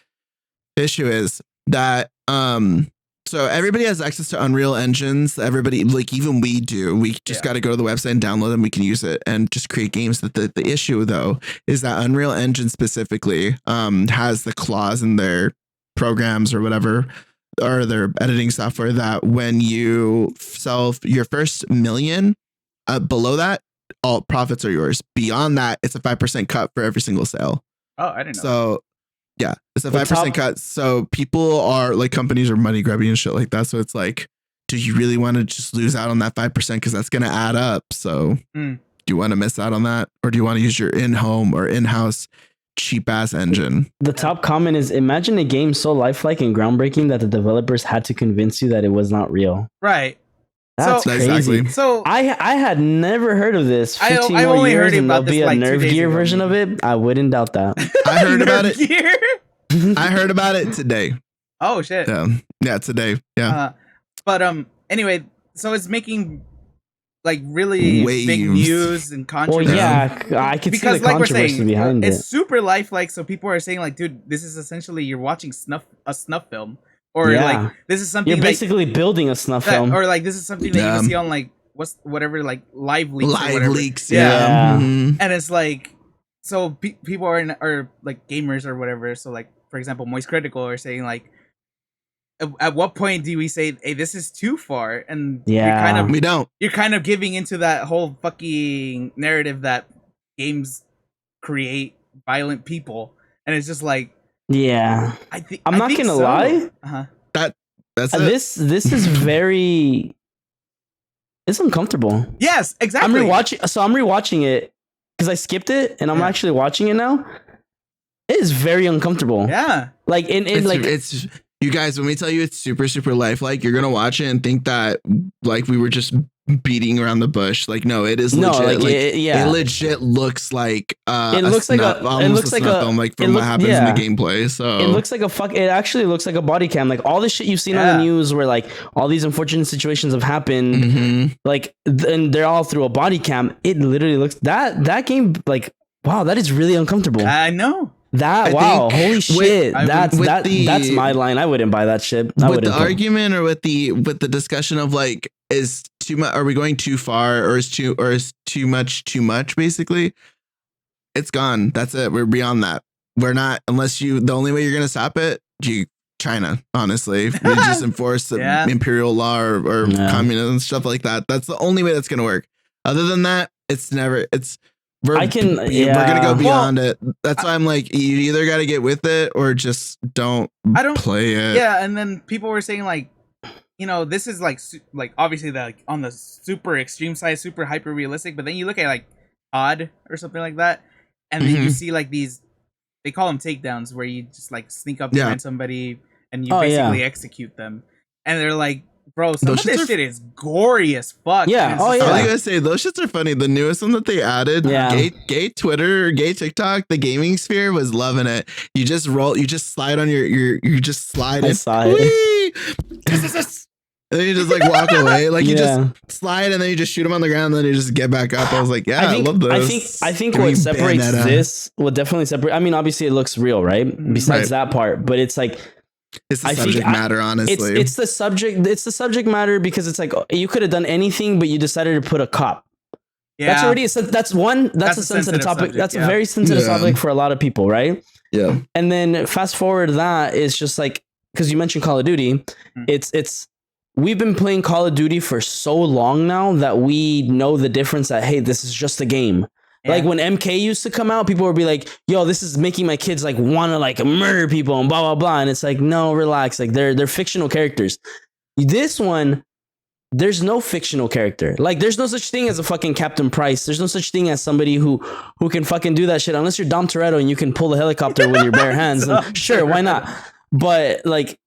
The issue is that so everybody has access to Unreal Engines. Everybody, like even we do. We just got to go to the website and download them. We can use it and just create games. The issue though is that Unreal Engine specifically has the clause in their programs or whatever, or their editing software, that when you sell your first million, below that, all profits are yours. Beyond that, it's a 5% cut for every single sale.
Oh, I didn't know.
So yeah, it's a 5% cut. So people are like, companies are money grabbing and shit like that. So it's like, do you really want to just lose out on that 5%? Because that's going to add up. So do you want to miss out on that? Or do you want to use your in-home or in-house cheap ass engine?
The top comment is, imagine a game so lifelike and groundbreaking that the developers had to convince you that it was not real.
Right.
That's crazy.
Exactly.
So
I had never heard of this. 15
I
more
only
years
heard
and
about
there'll be
this
a
like
Nerve
2 days
Gear
ago,
version of it. I wouldn't doubt that.
I heard about it.
Gear?
I heard about it today.
Oh shit.
Yeah, today. Yeah.
But anyway, so it's making like really
Waves.
big news and controversy.
Well, yeah, I could see the controversy behind it.
It's super lifelike, so people are saying like, dude, this is essentially you're watching a snuff film. Or like this is something
you're basically building a snuff film.
Or like this is something that you can see on like whatever like live leaks.
Live leaks,
yeah.
Mm-hmm.
And it's like, so people are like gamers or whatever. So like, for example, Moist Critical are saying like, at what point do we say, hey, this is too far? And you're kind of giving into that whole fucking narrative that games create violent people, and it's just like.
Yeah, I'm not gonna lie.
That's
this is very. It's uncomfortable.
Yes, exactly.
I'm rewatching it because I skipped it, and I'm actually watching it now. It is very uncomfortable.
Yeah,
like
it's you guys. When we tell you it's super super lifelike, you're gonna watch it and think that like we were just beating around the bush. Like no, it is legit. It legit looks like
it looks like a
film, like from what happens in the gameplay. So
it looks like it actually looks like a body cam. Like all the shit you've seen on the news where like all these unfortunate situations have happened, like and they're all through a body cam. It literally looks that game like, wow, that is really uncomfortable.
I know.
Holy shit. That's my line. I wouldn't buy that shit.
With the argument or with the discussion of like, is too much, are we going too far, or is too much basically? It's gone. That's it. We're beyond that. We're not, the only way you're going to stop it, China, honestly. We just enforce the imperial law or communism, stuff like that. That's the only way that's going to work. Other than that, we're gonna go beyond it. That's why I'm like, you either got to get with it or just don't play it.
Yeah, and then people were saying like, this is like obviously like on the super extreme side, super hyper realistic. But then you look at like Odd or something like that, and then you see like these, they call them takedowns, where you just like sneak up behind somebody and you basically execute them. And they're like, Bro, some of this shit is gory as fuck.
Yeah. Oh yeah.
I was gonna say those shits are funny. The newest one that they added, gay Twitter, gay TikTok, the gaming sphere was loving it. You just slide on you just slide. I saw it. And then you just like walk away, like you just slide, and then you just shoot them on the ground, and then you just get back up. I was like, I love this.
I think what separates this, what definitely separate. I mean, obviously it looks real, right? Besides that part, but it's like.
It's the subject matter, honestly.
It's the subject. It's the subject matter because it's like you could have done anything, but you decided to put a cop. Yeah, that's already that's a sensitive topic. Subject, that's a very sensitive topic for a lot of people, right?
Yeah.
And then fast forward that is just like because you mentioned Call of Duty, it's we've been playing Call of Duty for so long now that we know the difference. That hey, this is just a game. Yeah. Like when MK used to come out, people would be like, yo, this is making my kids like want to like murder people and blah, blah, blah. And it's like, no, relax. Like they're fictional characters. This one, there's no fictional character. Like there's no such thing as a fucking Captain Price. There's no such thing as somebody who can fucking do that shit unless you're Dom Toretto and you can pull a helicopter with your bare hands. And sure, why not? But like,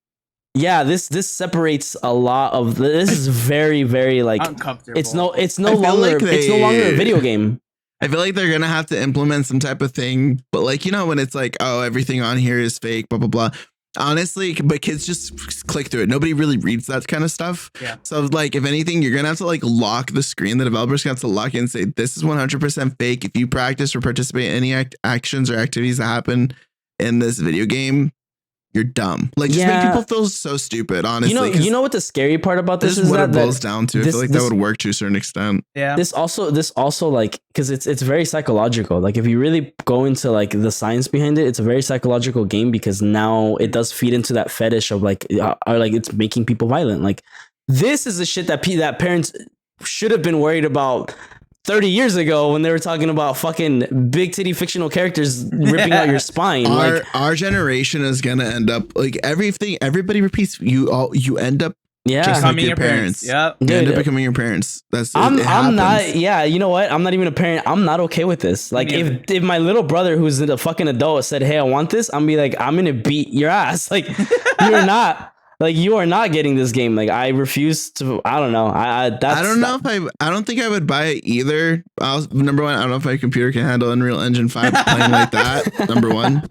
yeah, this separates a lot of this is very, very like
uncomfortable.
It's no longer a video game.
I feel like they're going to have to implement some type of thing, but like, you know, when it's like, oh, everything on here is fake, blah, blah, blah. Honestly, but kids just click through it. Nobody really reads that kind of stuff. Yeah. So like, if anything, you're going to have to like lock the screen. The developers going to have to lock it and say, this is 100% fake. If you practice or participate in any actions or activities that happen in this video game, you're dumb. Like just make people feel so stupid, honestly.
You know what the scary part about this is
what
that
it boils down to. I feel like that would work to a certain extent.
Yeah.
This also like because it's very psychological. Like if you really go into like the science behind it, it's a very psychological game because now it does feed into that fetish of like it's making people violent. Like this is the shit that parents should have been worried about 30 years ago when they were talking about fucking big titty fictional characters ripping out your spine.
Our generation is gonna end up like everybody repeats. You end up just like your parents.
Yep.
You end up becoming your parents.
I'm not. Yeah, you know what? I'm not even a parent. I'm not okay with this. Like if my little brother who's a fucking adult said, "Hey, I want this," I'm be like, I'm gonna beat your ass. Like you're not. Like you are not getting this game. Like I refuse to. I don't know. I
don't think I would buy it either. Number one, I don't know if my computer can handle Unreal Engine 5 playing like that. Number one.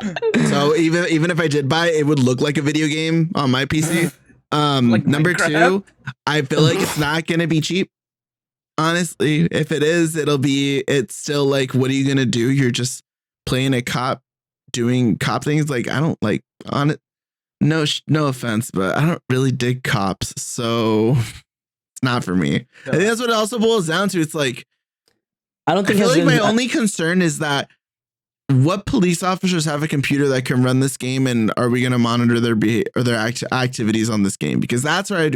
So even if I did buy it, it would look like a video game on my PC. Like number two, I feel like it's not gonna be cheap. Honestly, if it is, it's still like, what are you gonna do? You're just playing a cop doing cop things. Like I don't like on it. No offense, but I don't really dig cops, so it's not for me. I think that's what it also boils down to. It's like I feel like my only concern is that what police officers have a computer that can run this game, and are we going to monitor their behavior or their activities on this game? Because that's where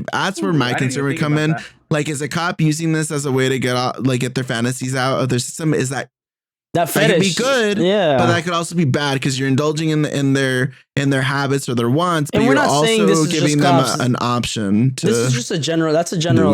my concern would come in. Like, is a cop using this as a way to get their fantasies out of their system? Is that fetish could be good,
yeah,
but that could also be bad because you're indulging in their habits or their wants, but
and
you're also giving them an option to.
This is just a general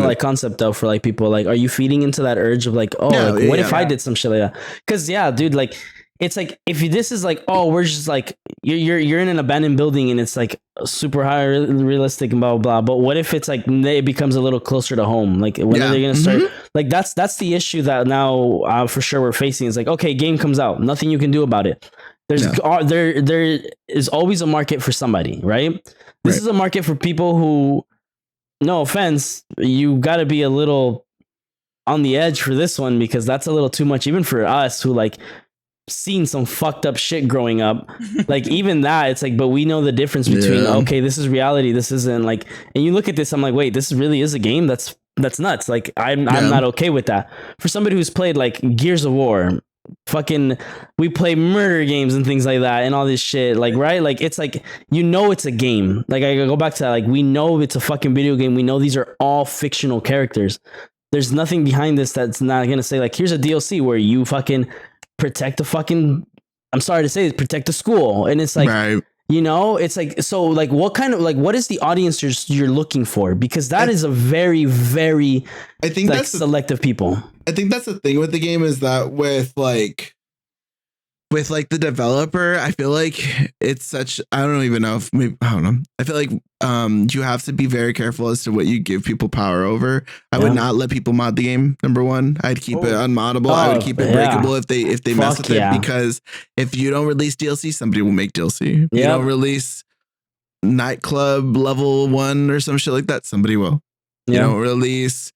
like concept though for like people. Like, are you feeding into that urge of like, what if I did some shit like that? Because dude, like it's like if this is like, oh, we're just like you're in an abandoned building and it's like super high realistic and blah blah blah. But what if it's like it becomes a little closer to home? Like when are they gonna start? Like that's the issue that now for sure we're facing. Is like, okay, game comes out, nothing you can do about it. There is always a market for somebody, right? This is a market for people who, no offense, you got to be a little on the edge for this one because that's a little too much, even for us who like seen some fucked up shit growing up. Like even that, it's like, but we know the difference between okay, this is reality, this isn't. Like, and you look at this, I'm like, wait, this really is a game? That's nuts. Like I'm not okay with that. For somebody who's played like Gears of War, fucking we play murder games and things like that and all this shit, like right, like it's like, it's a game. Like I go back to that, like we know it's a fucking video game, we know these are all fictional characters. There's nothing behind this that's not gonna say like, here's a DLC where you fucking protect the fucking, I'm sorry to say it, protect the school. And it's like it's like, so like what kind of like what is the audience you're looking for? Because that is a very, very
I think
like selective people.
I think that's the thing with the game is that with with like the developer, I feel like it's such, I don't even know if maybe, I don't know. I feel like you have to be very careful as to what you give people power over. I would not let people mod the game. Number one, I'd keep it unmoddable. I would keep it breakable if they mess with it, because if you don't release DLC, somebody will make DLC. If you don't release nightclub level 1 or some shit like that, somebody will. You don't release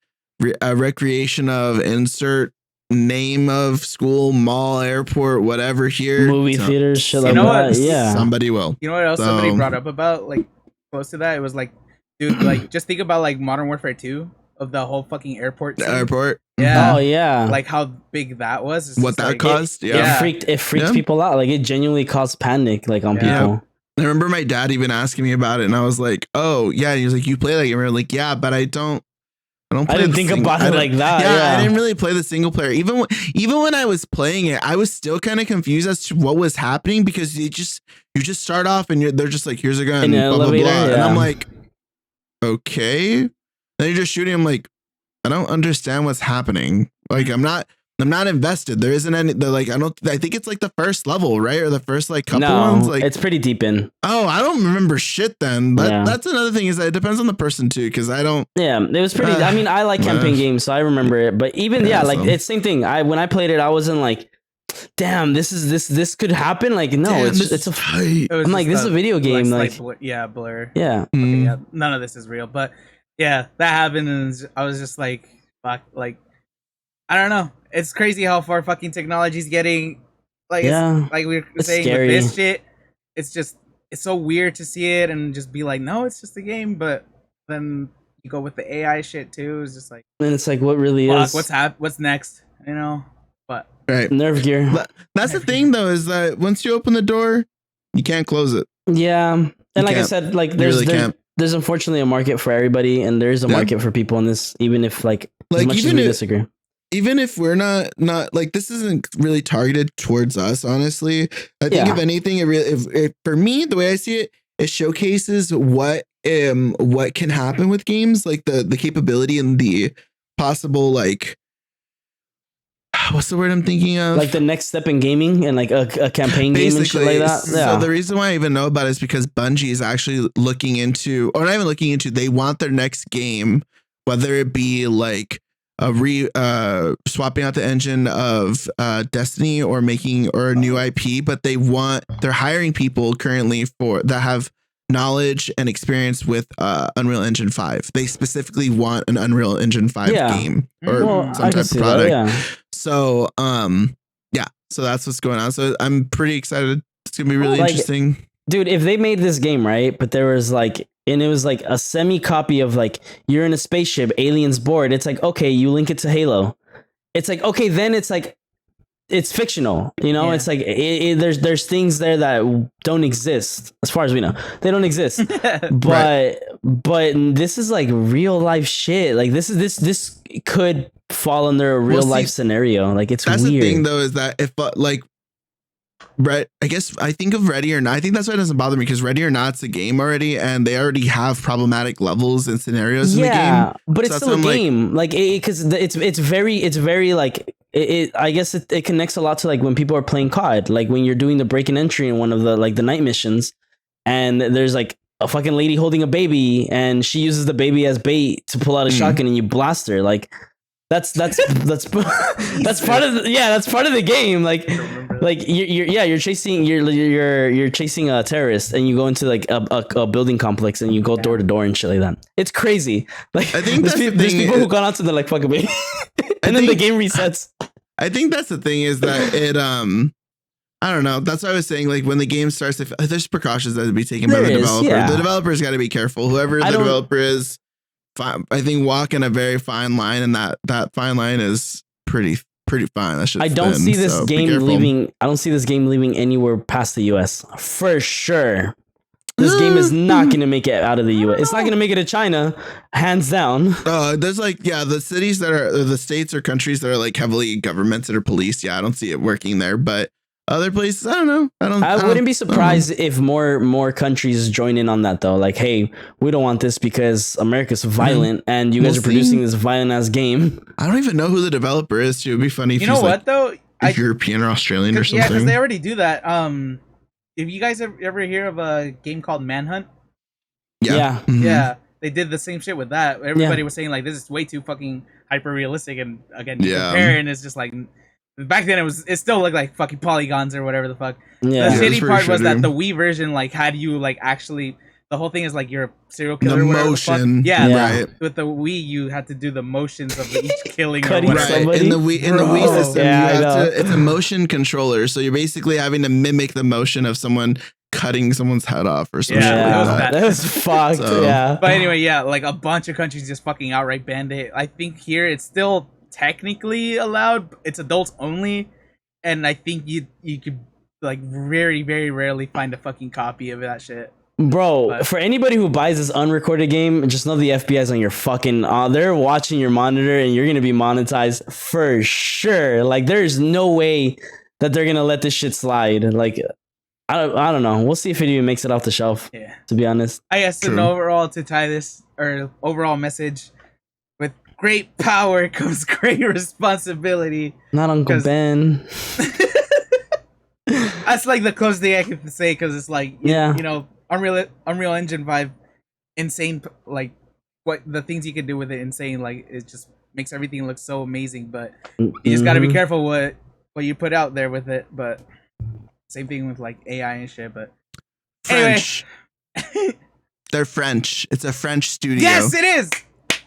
a recreation of insert name of school, mall, airport, whatever here,
movie theaters, shit like
that.
Yeah,
somebody will.
You know what else somebody brought up about like close to that? It was like, dude, like just think about like Modern Warfare 2 of the whole fucking airport.
The airport.
Yeah. Oh yeah.
Like how big that was.
What that caused.
It freaked people out. Like it genuinely caused panic like on people.
I remember my dad even asking me about it, and I was like, "Oh yeah." And he was like, "You play that game?" And we were like, "Yeah, but I don't play
I didn't think about it like that.
Yeah, I didn't really play the single player. Even when I was playing it, I was still kind of confused as to what was happening, because you just start off and they're just like, here's a gun, blah, blah, blah. And I'm like, okay. Then you're just shooting. I'm like, I don't understand what's happening. Like I'm not invested. There isn't any. I think it's like the first level, right, or the first like couple ones. Like
it's pretty deep in.
Oh, I don't remember shit then. That's another thing, is that it depends on the person too, because I don't.
Yeah, it was pretty. I mean, I like campaign games, so I remember it. But even like it's same thing. When I played it, I wasn't like, damn, this could happen. Like no, it's a. I'm like, this is a video game. Like
blur.
Yeah.
Okay, yeah. None of this is real, but yeah, that happened, and I was just like, fuck, like. I don't know. It's crazy how far fucking technology's getting. Like, it's, like we were saying
scary.
With this shit, it's so weird to see it and just be like, no, it's just a game. But then you go with the AI shit too. It's just like,
and it's like, what really is?
What's next? You know? But
nerve gear.
That's the thing though, is that once you open the door, you can't close it.
Yeah, and like I said, like there's unfortunately a market for everybody, and there is a market for people in this, even if like as much as we disagree.
Even if we're not like, this isn't really targeted towards us, honestly. I think if anything, if for me, the way I see it, it showcases what can happen with games, like the capability and the possible, like, what's the word I'm thinking of?
Like the next step in gaming and like a campaign game and shit like that.
Yeah. So the reason why I even know about it is because Bungie is actually looking into, or not even looking into, they want their next game, whether it be like swapping out the engine of Destiny or making a new IP, but they're hiring people currently that have knowledge and experience with Unreal Engine 5. They specifically want an Unreal Engine 5 game or some type of product. So so that's what's going on. So I'm pretty excited. It's gonna be really interesting.
Dude, if they made this game, right, but there was like, and it was like a semi copy of like, you're in a spaceship, aliens board. It's like, okay, you link it to Halo. It's like, okay, then it's like, it's fictional, you know. It's like there's things there that don't exist as far as we know. They don't exist. but this is like real life shit. Like this could fall under a real life scenario. Like it's
that's
weird.
The thing though, is that if like. I guess I think of Ready or Not. I think that's why it doesn't bother me, because Ready or Not's a game already, and they already have problematic levels and scenarios in the game.
But it's still a game, like because it's very like it. I guess it connects a lot to like when people are playing COD, like when you're doing the break and entry in one of the like the night missions, and there's like a fucking lady holding a baby, and she uses the baby as bait to pull out a shotgun, and you blast her. Like that's part of that's part of the game. Like you're chasing a terrorist, and you go into like a building complex, and you go door to door and shit like that. It's crazy. Like
I think
there's people who got onto the like fucking baby, and then the game resets.
I think that's the thing, is that it I don't know. That's what I was saying. Like when the game starts, there's precautions that to be taken by the developer. Yeah. The developer's got to be careful. Whoever the developer is, I think walking a very fine line, and that fine line is pretty fine.
I don't see this game leaving. I don't see this game leaving anywhere past the US for sure. This game is not going to make it out of the US. It's not going to make it to China, hands down.
There's like, the cities that are the states or countries that are like heavily governmented or policed. Yeah, I don't see it working there, but other places, I don't know. I
wouldn't be surprised if more countries join in on that though. Like, hey, we don't want this because America's violent, and you guys are producing this violent ass game.
I don't even know who the developer is. Too. It'd be funny. If
you know what though?
European or Australian or something.
Yeah, because they already do that. If you guys ever hear of a game called Manhunt?
Yeah.
Yeah, they did the same shit with that. Everybody was saying like this is way too fucking hyper realistic, and again, you compare it and it's just like back then it still looked like fucking polygons or whatever the fuck.
Yeah.
The shitty part was that the Wii version like had you like actually. The whole thing is like you're a serial killer.
The motion,
right? With the Wii, you had to do the motions of each killing.
Right.
In the Wii system, it's a motion controller, so you're basically having to mimic the motion of someone cutting someone's head off or something.
That was fucked. So. Yeah.
But anyway, like a bunch of countries just fucking outright banned it. I think here it's still technically allowed. It's adults only, and I think you could like very very rarely find a fucking copy of that shit.
Bro, for anybody who buys this unrecorded game, just know the FBI's on your fucking... they're watching your monitor and you're going to be monetized for sure. Like, there's no way that they're going to let this shit slide. Like, I don't know. We'll see if it even makes it off the shelf, to be honest.
I guess an overall message, with great power comes great responsibility.
Not Uncle Ben.
That's like the closest thing I can say, because it's like, you know... Unreal Engine 5, insane, like what the things you can do with it, insane. Like it just makes everything look so amazing, but you just got to be careful what you put out there with it. But same thing with like AI and shit. But
French, they're French. It's a French studio.
Yes, it is.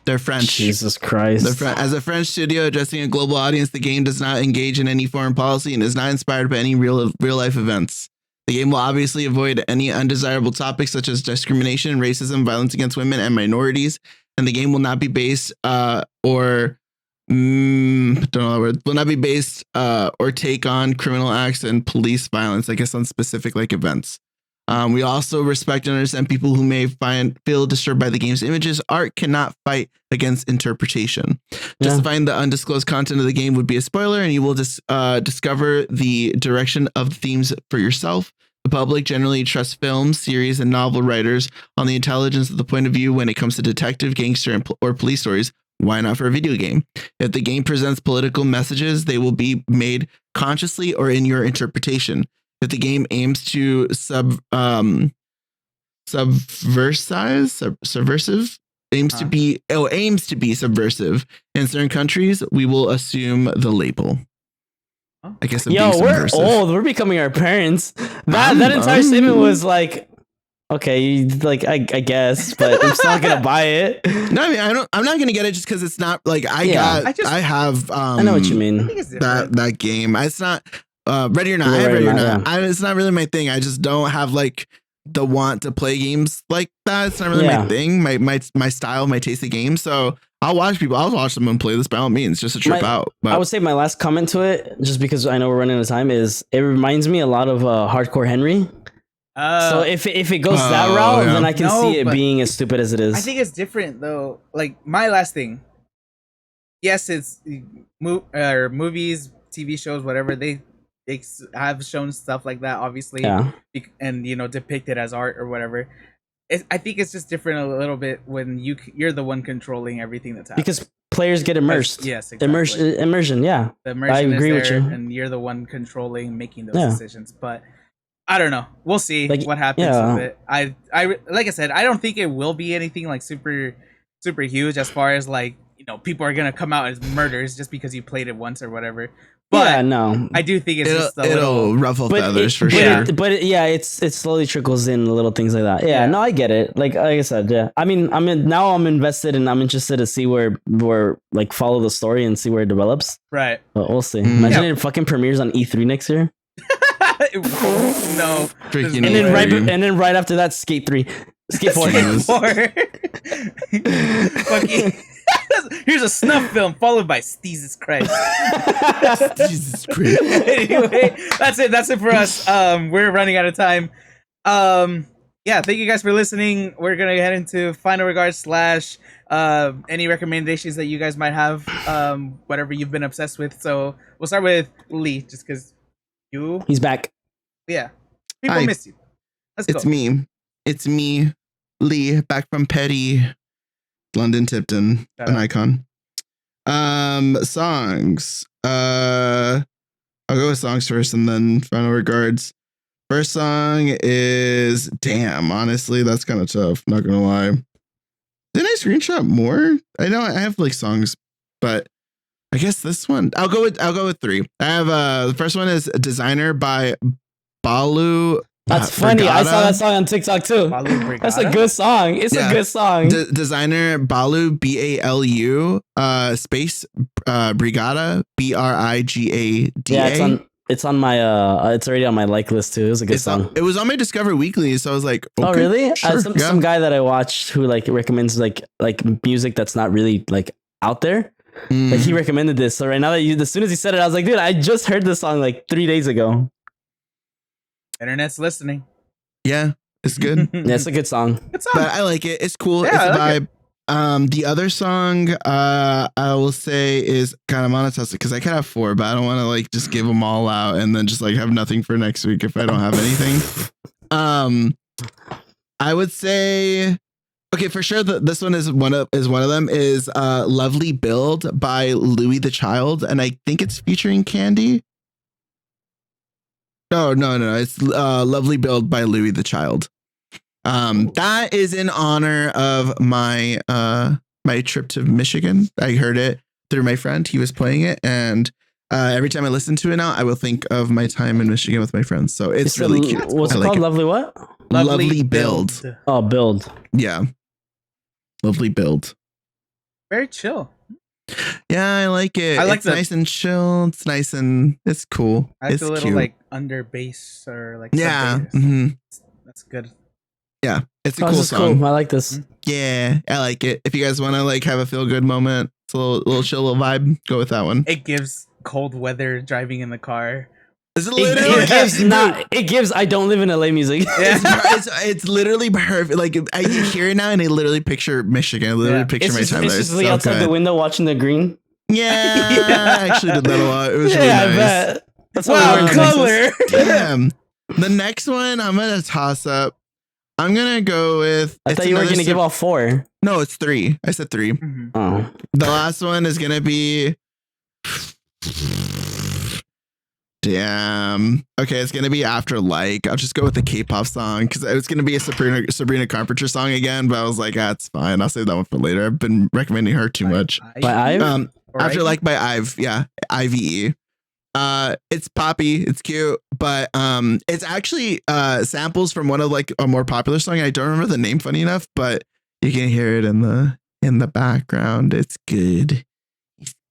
They're French.
Jesus Christ.
As a French studio addressing a global audience, the game does not engage in any foreign policy and is not inspired by any real life events. The game will obviously avoid any undesirable topics such as discrimination, racism, violence against women and minorities, and the game will not be based or take on criminal acts and police violence, I guess, on specific like events. We also respect and understand people who may feel disturbed by the game's images. Art cannot fight against interpretation. Justifying the undisclosed content of the game would be a spoiler, and you will discover the direction of the themes for yourself. The public generally trusts films, series, and novel writers on the intelligence of the point of view when it comes to detective, gangster, or police stories. Why not for a video game? If the game presents political messages, they will be made consciously or in your interpretation. If the game aims to subversive, aims to be subversive in certain countries, we will assume the label. I guess.
We're old. We're becoming our parents. That entire statement was like, okay, like I guess, but I'm still not gonna buy it.
No, I mean I'm not gonna get it just because it's not like I have.
I know what you mean.
That game. It's not Ready or Not. I have Ready or Not. It's not really my thing. I just don't have like the want to play games like that. It's not really my thing. My style, my taste of games. So I'll watch someone play this by all means, just to trip out. But I
would say my last comment to it, just because I know we're running out of time, is it reminds me a lot of Hardcore Henry. So if it goes that route, then I can see it being as stupid as it is.
I think it's different though. Like my last thing, yes, it's movies, TV shows, whatever. They have shown stuff like that, obviously, and depicted as art or whatever. I think it's just different a little bit when you're the one controlling everything that's happening. Because
players get immersed.
Yes, exactly.
Immersion, yeah.
The immersion I agree with you. And you're the one controlling, making those decisions. But I don't know. We'll see what happens with it. I like I said, I don't think it will be anything like super, super huge as far as like, people are gonna come out as murders just because you played it once or whatever. But no, I do think
it'll ruffle feathers for sure.
It slowly trickles in little things like that. Yeah, no, I get it. Like I said, yeah. I mean, now I'm invested and I'm interested to see where like follow the story and see where it develops.
Right.
But we'll see. Imagine it fucking premieres on E3 next year.
No.
And then right after that, Skate 4.
Fucking. Here's a snuff film followed by Jesus Christ.
Jesus Christ.
Anyway, that's it for us. We're running out of time. Thank you guys for listening. We're gonna head into final regards / any recommendations that you guys might have, whatever you've been obsessed with. So we'll start with Lee, just because
he's back.
Yeah, people miss you. Let's go.
It's me, Lee, back from Petty London Tipton, an icon. Songs. I I'll go with songs first and then final regards. First song is damn. Honestly, that's kind of tough. Not gonna lie. Didn't I screenshot more? I know I have like songs, but I guess this one. I'll go with 3. I have the first one is Designer by Balu.
That's funny. I saw that song on TikTok too. That's a good song. It's a good song.
Designer Balu, Balu, space Brigada, Brigada.
Yeah, it's on my it's already on my like list too. It was a good song.
It was on my Discover Weekly, so I was like, okay,
oh really?
Sure,
some guy that I watched who like recommends like music that's not really like out there. Like he recommended this. So right now that as soon as he said it, I was like, dude, I just heard this song like 3 days ago.
Internet's listening.
Yeah, it's good.
Yeah, it's a good song.
Good song.
But I like it. It's cool.
Yeah,
it's a vibe. The other song I will say is kind of monetized because I can have 4, but I don't want to like just give them all out and then just like have nothing for next week if I don't have anything. I would say okay, for sure this one is one of them is Lovely Build by Louis the Child, and I think it's featuring Candy. No. It's Lovely Build by Louis the Child. That is in honor of my my trip to Michigan. I heard it through my friend. He was playing it, and every time I listen to it now, I will think of my time in Michigan with my friends. So it's really cute.
What's it called? Lovely what?
Lovely Build.
Oh, Build.
Yeah. Lovely Build.
Very chill.
Yeah, I like it.
I like
it's nice and chill. It's nice and it's cool.
I like
it's
the little
cute.
like under bass or like
yeah.
That's good.
Yeah, it's a cool
this is
song.
Cool. I like this.
Yeah, I like it. If you guys want to like have a feel good moment, it's a little chill, little vibe. Go with that one.
It gives cold weather driving in the car.
Is it literally?
It gives I don't live in LA music.
Yeah.
it's literally perfect. Like I hear it now and I literally picture Michigan. I literally picture my time there.
It's just like outside the window watching the green.
Yeah, I actually did that a lot. It was really
I
nice.
bet. That's
wow, color.
Damn. The next one I'm gonna toss up. I'm gonna go with.
I thought you were gonna give all 4.
No, it's 3. I said 3.
Mm-hmm.
Oh.
The last one is gonna be. Damn. Okay, it's gonna be After Like. I'll just go with the K-pop song because it's gonna be a Sabrina Carpenter song again. But I was like, it's fine. I'll save that one for later. I've been recommending her too much.
By Ive?
After Like by Ive. Yeah, IVE. It's poppy. It's cute, but it's actually samples from one of like a more popular song. I don't remember the name. Funny enough, but you can hear it in the background. It's good.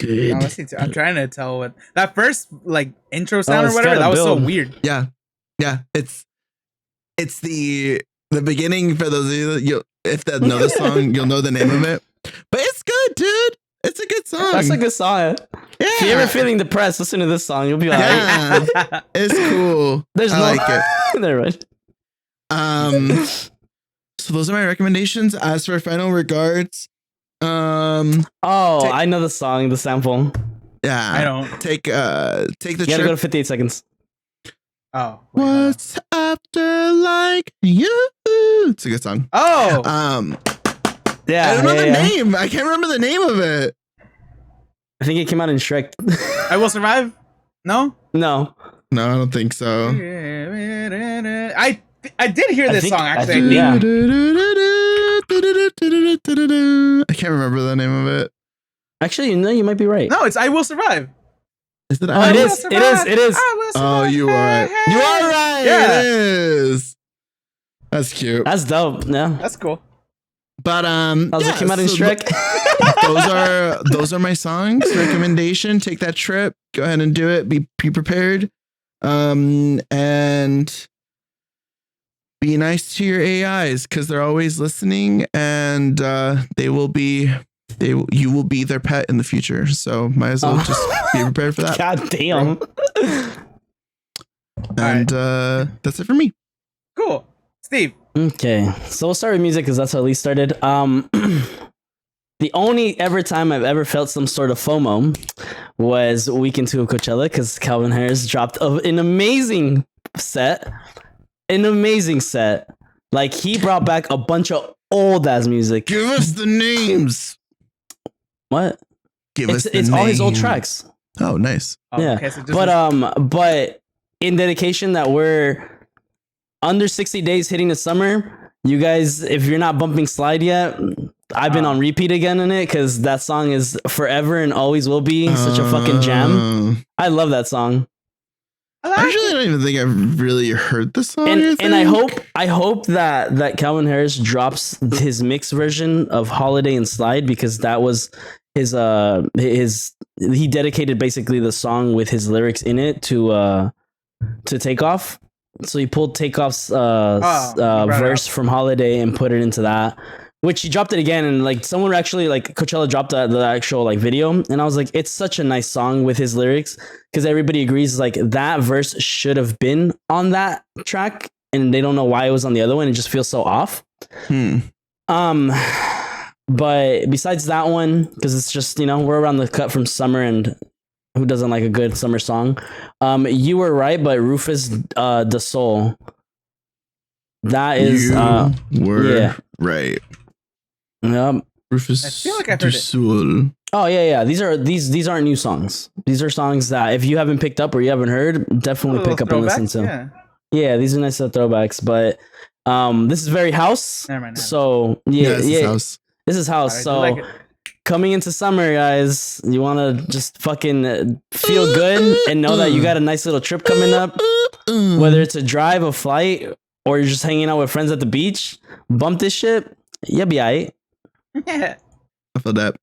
Good.
I'm trying to tell what that first like intro sound or whatever. That was so weird.
Yeah. It's the beginning for those of you if that know the song, you'll know the name of it. But it's good, dude. It's a good song.
That's a good song.
Yeah.
If you're ever feeling depressed, listen to this song. You'll be like,
yeah, it's cool.
I
like it.
There, right.
So those are my recommendations. As for final regards.
I know the song, the sample.
Yeah,
I don't
take the
you
trip.
gotta go to 58 seconds.
Oh,
what's after like you? It's a good song.
Oh,
yeah,
I don't know the name. I can't remember the name of it.
I think it came out in Shrek.
I Will Survive. No,
I don't think so.
I did hear this song actually.
Yeah.
I can't remember the name of it.
Actually, no, you might be right.
No, it's I Will Survive.
Is it?
Oh, it is. It is.
Oh, you are right. You are right.
Yeah.
It is. That's cute.
That's dope. Yeah,
that's cool.
But
it came out in Shrek.
those are my songs recommendation. Take that trip. Go ahead and do it. Be prepared. And be nice to your AIs because they're always listening, and you will be their pet in the future. So might as well just be prepared for that.
God damn.
And that's it for me.
Cool, Steve.
Okay, so we'll start with music because that's how Lee started. The only ever time I've ever felt some sort of FOMO was weekend 2 of Coachella because Calvin Harris dropped an amazing set. Like he brought back a bunch of old ass music.
Give us the names.
What?
Give us the
names. It's all his old tracks.
Oh, nice.
Oh,
yeah.
okay, so
But in dedication that we're under 60 days hitting the summer, you guys, if you're not bumping Slide yet, I've been on repeat again in it because that song is forever and always will be such a fucking jam. I love that song.
Actually, I don't even think I've really heard the song.
And I hope that Calvin Harris drops his mix version of Holiday and Slide, because that was his he dedicated basically the song with his lyrics in it to Takeoff. So he pulled Takeoff's verse from Holiday and put it into that, which he dropped it again, and like someone actually, like Coachella dropped the actual like video, and I was like, it's such a nice song with his lyrics, because everybody agrees like that verse should have been on that track, and they don't know why it was on the other one. It just feels so off. But besides that one, because it's just, you know, we're around the cut from summer, and who doesn't like a good summer song? You Were Right, but Rufus the Soul. That is
right.
Yep.
Rufus
I feel like I've heard
it.
Oh yeah. These aren't new songs. These are songs that if you haven't picked up or you haven't heard, definitely pick up and listen to. Yeah, these are nice throwbacks, but this is very house.
Never mind.
So
This is house.
This is house.
Right,
so
like
coming into summer, guys, you want to just fucking feel good and know that you got a nice little trip coming up, whether it's a drive, a flight, or you're just hanging out with friends at the beach. Bump this shit. You'll be alright.
Yeah.
I feel that.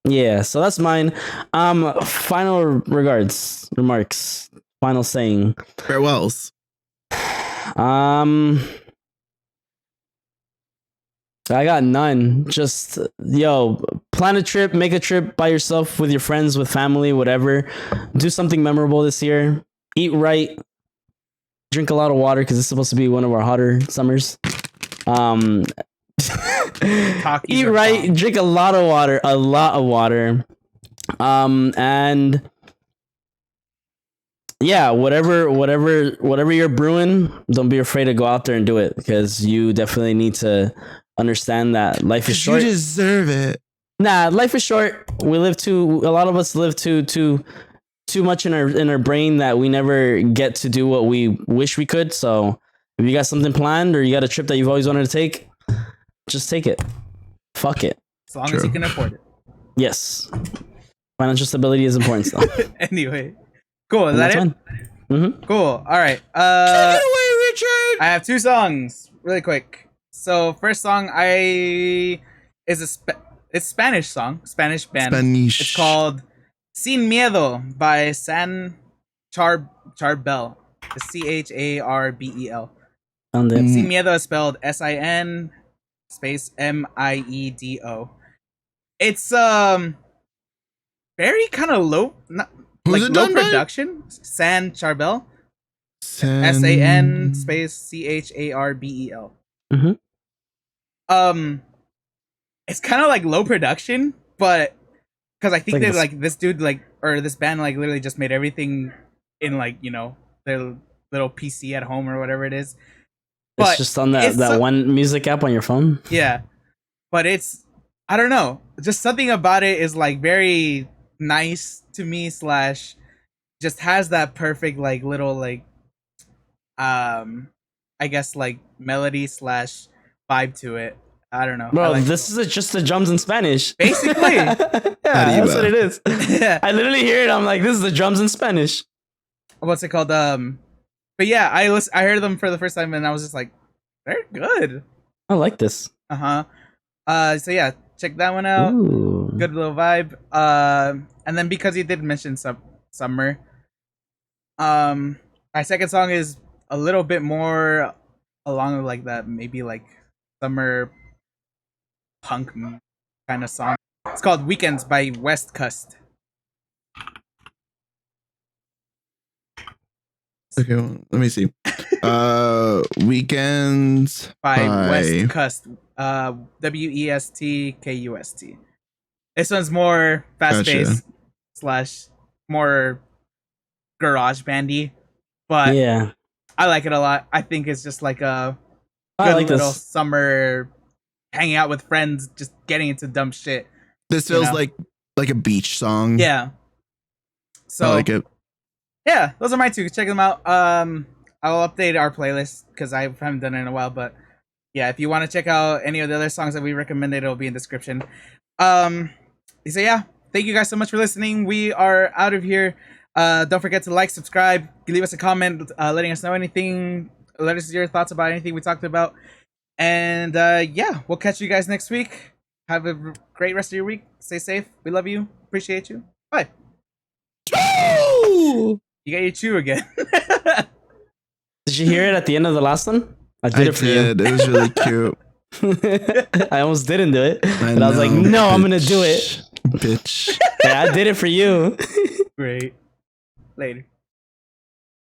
Yeah, so that's mine. Final remarks, final saying.
Farewells.
I got none. Just, plan a trip, make a trip by yourself, with your friends, with family, whatever. Do something memorable this year. Eat right. Drink a lot of water, because it's supposed to be one of our hotter summers. Eat right, drink a lot of water. And yeah, whatever you're brewing, don't be afraid to go out there and do it, because you definitely need to understand that life is short.
You deserve it.
Nah, life is short. A lot of us live too much in our brain that we never get to do what we wish we could. So if you got something planned, or you got a trip that you've always wanted to take, just take it. Fuck it.
As long as you can afford it.
Yes. Financial stability is important still.
Anyway. Cool. Is that it?
Mm-hmm.
Cool. All right.
Take it away, Richard.
I have two songs really quick. So first song it's Spanish song, Spanish band. It's called Sin Miedo by San Charbel. Charbel. Sin Miedo is spelled SIN space MIEDO. It's very kind of low production. San Charbel. SAN space CHARBEL.
Mm-hmm.
It's kind of like low production, but because I think
like
that like this dude or this band literally just made everything in their little PC at home or whatever it is. But
it's just on that one music app on your phone.
Yeah, but I don't know, just something about it is very nice to me. / just has that perfect little I guess melody / vibe to it. I don't know.
Bro, this is just the drums in Spanish.
Basically.
Yeah, that's what it is.
Yeah.
I literally hear it. I'm like, this is the drums in Spanish.
What's it called? But yeah, I heard them for the first time and I was just like, they're good.
I like this.
So yeah, check that one out.
Ooh.
Good little vibe. And then because you did mention summer, my second song is a little bit more along with that, maybe summer punk kind of song. It's called Weekends by West Coast.
Okay, well, let me see. Weekends
by West Coast. WESTKUST. This one's more fast-paced / more garage bandy, but
yeah,
I like it a lot. I think it's just a good little summer hanging out with friends, just getting into dumb shit.
This feels like a beach song.
Yeah. So
I like it.
Yeah, those are my two. Check them out. I will update our playlist because I haven't done it in a while. But yeah, if you want to check out any of the other songs that we recommended, it'll be in the description. So yeah, thank you guys so much for listening. We are out of here. Don't forget to like, subscribe, leave us a comment, letting us know anything. Let us know your thoughts about anything we talked about. And yeah, we'll catch you guys next week. Have a great rest of your week. Stay safe. We love you. Appreciate you. Bye.
Chew!
You got your chew again.
Did you hear it at the end of the last one? I did it for you.
It was really cute.
I almost didn't do it. But I was like, no, bitch. I'm going to do it.
Bitch.
Yeah, I did it for you.
Great. Later.